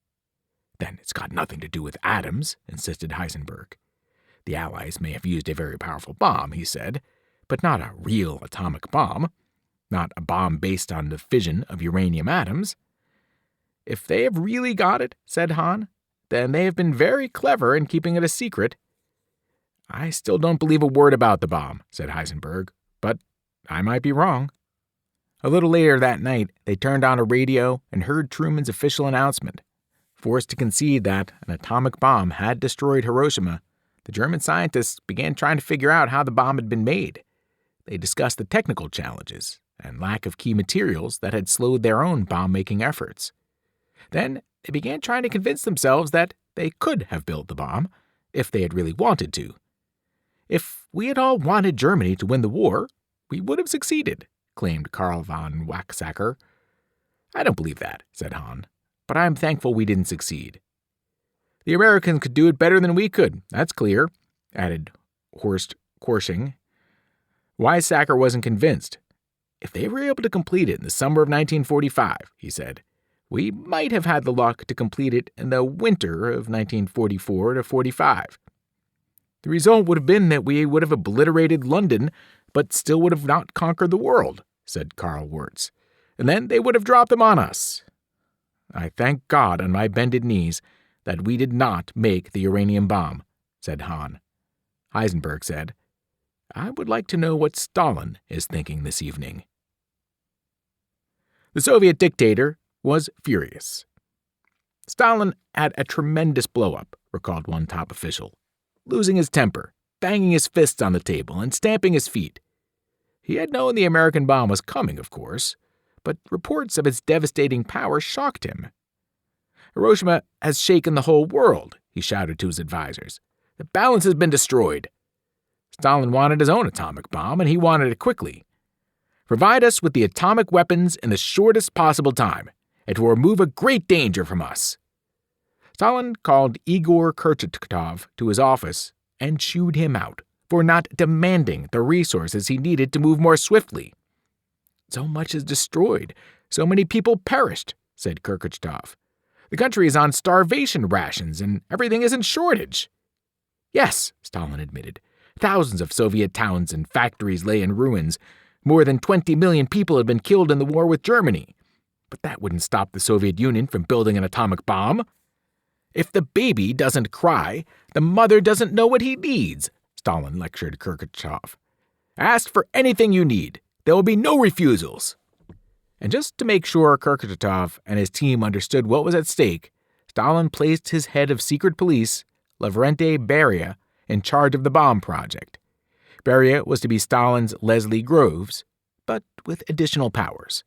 A: Then it's got nothing to do with atoms, insisted Heisenberg. The Allies may have used a very powerful bomb, he said, but not a real atomic bomb. Not a bomb based on the fission of uranium atoms. If they have really got it, said Hahn, then they have been very clever in keeping it a secret. I still don't believe a word about the bomb, said Heisenberg, but I might be wrong. A little later that night, they turned on a radio and heard Truman's official announcement. Forced to concede that an atomic bomb had destroyed Hiroshima, the German scientists began trying to figure out how the bomb had been made. They discussed the technical challenges and lack of key materials that had slowed their own bomb-making efforts. Then they began trying to convince themselves that they could have built the bomb if they had really wanted to. If we had all wanted Germany to win the war, we would have succeeded, claimed Karl von Waxacker. I don't believe that, said Hahn, but I'm thankful we didn't succeed. The Americans could do it better than we could, that's clear, added Horst Korsching. Weizsäcker wasn't convinced. If they were able to complete it in the summer of 1945, he said, we might have had the luck to complete it in the winter of 1944 to 45. The result would have been that we would have obliterated London, but still would have not conquered the world, said Karl Wirtz. And then they would have dropped them on us. I thank God on my bended knees that we did not make the uranium bomb, said Hahn. Heisenberg said, I would like to know what Stalin is thinking this evening. The Soviet dictator was furious. Stalin had a tremendous blow-up, recalled one top official, losing his temper, banging his fists on the table, and stamping his feet. He had known the American bomb was coming, of course, but reports of its devastating power shocked him. Hiroshima has shaken the whole world, he shouted to his advisers. The balance has been destroyed. Stalin wanted his own atomic bomb, and he wanted it quickly. Provide us with the atomic weapons in the shortest possible time. It will remove a great danger from us. Stalin called Igor Kurchatov to his office and chewed him out for not demanding the resources he needed to move more swiftly. So much is destroyed, so many people perished, said Kurchatov. The country is on starvation rations and everything is in shortage. Yes, Stalin admitted. Thousands of Soviet towns and factories lay in ruins. More than 20 million people had been killed in the war with Germany. But that wouldn't stop the Soviet Union from building an atomic bomb. If the baby doesn't cry, the mother doesn't know what he needs, Stalin lectured Kurchatov. Ask for anything you need. There will be no refusals. And just to make sure Kurchatov and his team understood what was at stake, Stalin placed his head of secret police, Lavrenti Beria, in charge of the bomb project. Beria was to be Stalin's Leslie Groves, but with additional powers.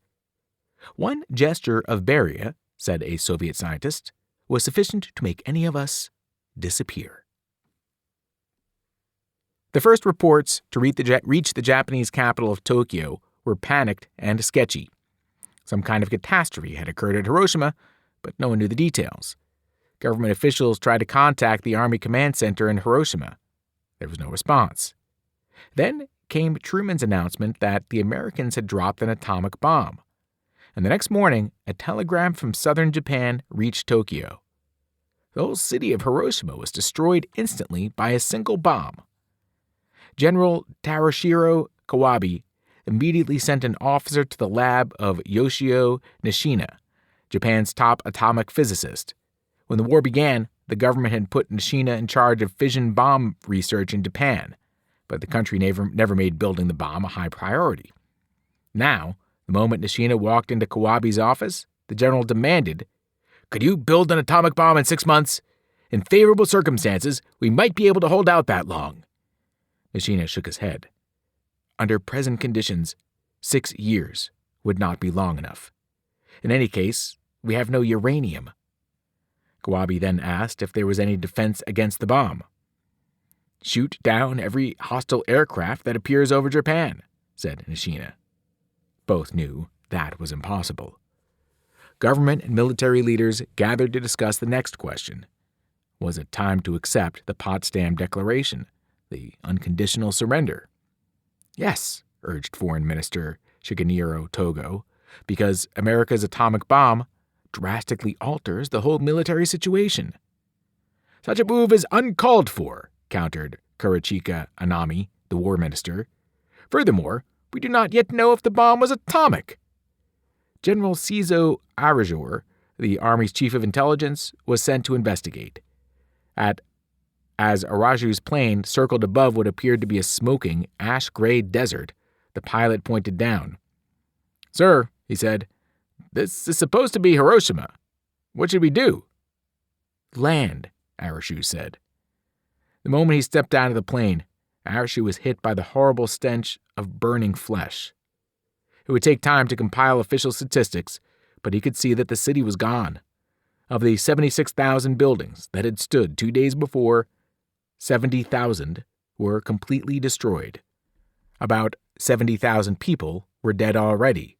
A: One gesture of Beria, said a Soviet scientist, was sufficient to make any of us disappear. The first reports to reach the Japanese capital of Tokyo were panicked and sketchy. Some kind of catastrophe had occurred at Hiroshima, but no one knew the details. Government officials tried to contact the Army Command Center in Hiroshima. There was no response. Then came Truman's announcement that the Americans had dropped an atomic bomb. and the next morning, a telegram from southern Japan reached Tokyo. The whole city of Hiroshima was destroyed instantly by a single bomb. General Tarashiro Kawabe immediately sent an officer to the lab of Yoshio Nishina, Japan's top atomic physicist. When the war began, the government had put Nishina in charge of fission bomb research in Japan, but the country never made building the bomb a high priority. Now, the moment Nishina walked into Kawabe's office, the general demanded, "Could you build an atomic bomb in 6 months? In favorable circumstances, we might be able to hold out that long." Nishina shook his head. Under present conditions, 6 years would not be long enough. In any case, we have no uranium. Kawabe then asked if there was any defense against the bomb. "Shoot down every hostile aircraft that appears over Japan," said Nishina. Both knew that was impossible. Government and military leaders gathered to discuss the next question. Was it time to accept the Potsdam Declaration, the unconditional surrender? Yes, urged Foreign Minister Shigeniro Togo, because America's atomic bomb drastically alters the whole military situation. "Such a move is uncalled for," countered Kurachika Anami, the war minister. "Furthermore, we do not yet know if the bomb was atomic." General Seizo Arajor, the Army's chief of intelligence, was sent to investigate. As Araju's plane circled above what appeared to be a smoking, ash-gray desert, the pilot pointed down. "Sir," he said, "this is supposed to be Hiroshima. What should we do?" "Land," Arashu said. The moment he stepped out of the plane, Arashu was hit by the horrible stench of burning flesh. It would take time to compile official statistics, but he could see that the city was gone. Of the 76,000 buildings that had stood 2 days before, 70,000 were completely destroyed. About 70,000 people were dead already.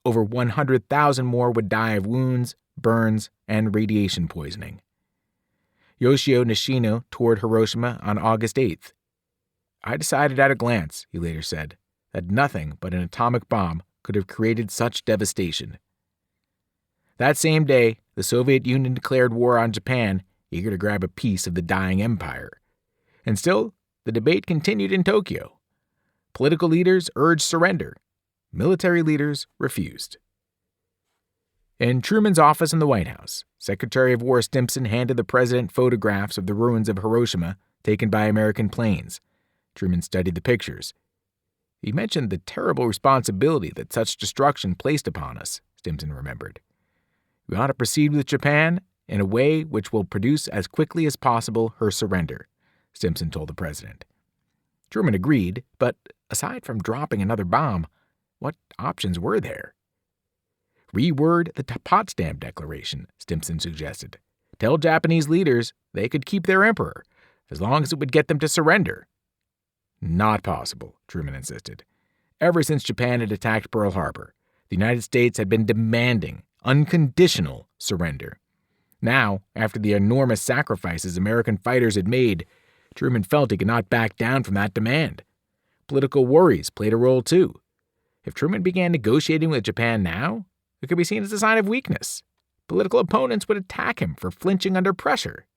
A: Over 100,000 more would die of wounds, burns, and radiation poisoning. Yoshio Nishino toured Hiroshima on August 8th. "I decided at a glance," he later said, "that nothing but an atomic bomb could have created such devastation." That same day, the Soviet Union declared war on Japan, eager to grab a piece of the dying empire. And still, the debate continued in Tokyo. Political leaders urged surrender. Military leaders refused. In Truman's office in the White House, Secretary of War Stimson handed the president photographs of the ruins of Hiroshima taken by American planes. Truman studied the pictures. He mentioned the terrible responsibility that such destruction placed upon us, Stimson remembered. "We ought to proceed with Japan in a way which will produce as quickly as possible her surrender," Stimson told the president. Truman agreed, but aside from dropping another bomb, what options were there? "Reword the Potsdam Declaration," Stimson suggested. "Tell Japanese leaders they could keep their emperor, as long as it would get them to surrender." "Not possible," Truman insisted. Ever since Japan had attacked Pearl Harbor, the United States had been demanding unconditional surrender. Now, after the enormous sacrifices American fighters had made, Truman felt he could not back down from that demand. Political worries played a role too. If Truman began negotiating with Japan now, it could be seen as a sign of weakness. Political opponents would attack him for flinching under pressure.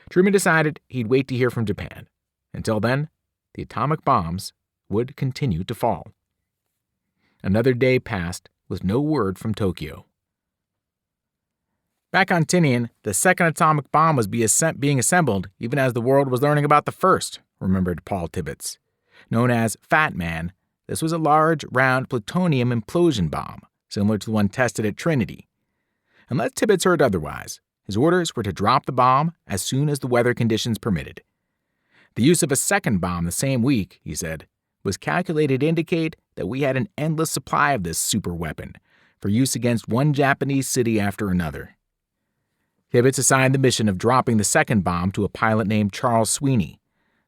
A: Truman decided he'd wait to hear from Japan. Until then, the atomic bombs would continue to fall. Another day passed with no word from Tokyo. Back on Tinian, the second atomic bomb was being assembled even as the world was learning about the first, remembered Paul Tibbets. Known as Fat Man, this was a large, round plutonium implosion bomb, similar to the one tested at Trinity. Unless Tibbets heard otherwise, his orders were to drop the bomb as soon as the weather conditions permitted. The use of a second bomb the same week, he said, was calculated to indicate that we had an endless supply of this super weapon for use against one Japanese city after another. Tibbets assigned the mission of dropping the second bomb to a pilot named Charles Sweeney.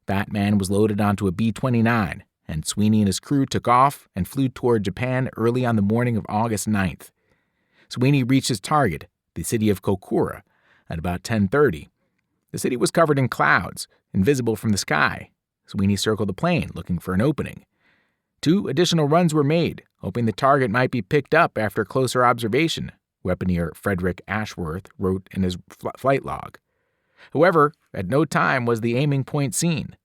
A: That man was loaded onto a B-29, and Sweeney and his crew took off and flew toward Japan early on the morning of August 9th. Sweeney reached his target, the city of Kokura, at about 10:30. The city was covered in clouds, invisible from the sky. Sweeney circled the plane, looking for an opening. 2 additional runs were made, hoping the target might be picked up after closer observation, weaponeer Frederick Ashworth wrote in his flight log. However, at no time was the aiming point seen.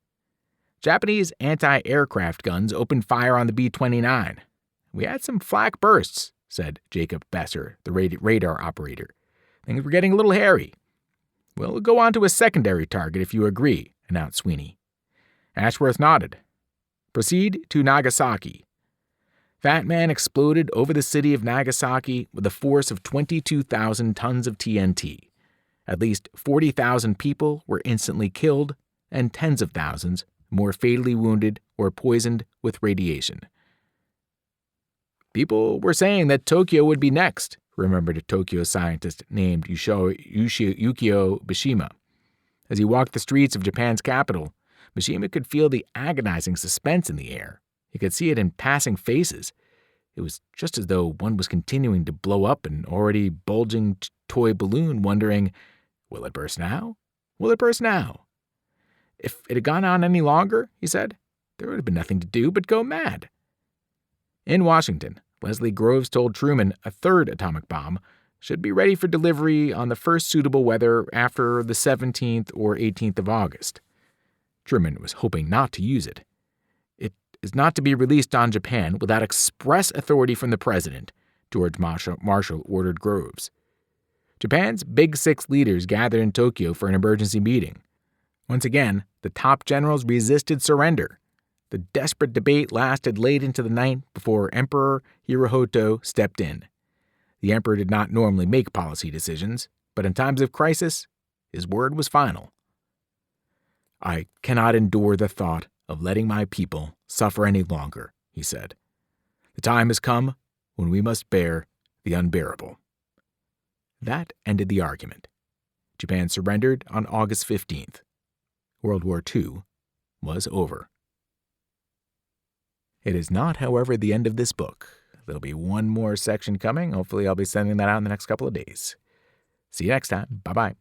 A: Japanese anti-aircraft guns opened fire on the B-29. "We had some flak bursts," said Jacob Besser, the radar operator. "Things were getting a little hairy." "We'll go on to a secondary target if you agree," announced Sweeney. Ashworth nodded. "Proceed to Nagasaki." Fat Man exploded over the city of Nagasaki with a force of 22,000 tons of TNT. At least 40,000 people were instantly killed, and tens of thousands more fatally wounded or poisoned with radiation. "People were saying that Tokyo would be next," remembered a Tokyo scientist named Yukio Mishima. As he walked the streets of Japan's capital, Mishima could feel the agonizing suspense in the air. He could see it in passing faces. It was just as though one was continuing to blow up an already bulging toy balloon, wondering, will it burst now? Will it burst now? If it had gone on any longer, he said, there would have been nothing to do but go mad. In Washington, Leslie Groves told Truman a third atomic bomb should be ready for delivery on the first suitable weather after the 17th or 18th of August. Truman was hoping not to use it. "It is not to be released on Japan without express authority from the president," George Marshall ordered Groves. Japan's Big Six leaders gathered in Tokyo for an emergency meeting. Once again, the top generals resisted surrender. The desperate debate lasted late into the night before Emperor Hirohito stepped in. The emperor did not normally make policy decisions, but in times of crisis, his word was final. "I cannot endure the thought of letting my people suffer any longer," he said. "The time has come when we must bear the unbearable." That ended the argument. Japan surrendered on August 15th. World War II was over. It is not, however, the end of this book. There'll be one more section coming. Hopefully I'll be sending that out in the next couple of days. See you next time. Bye-bye.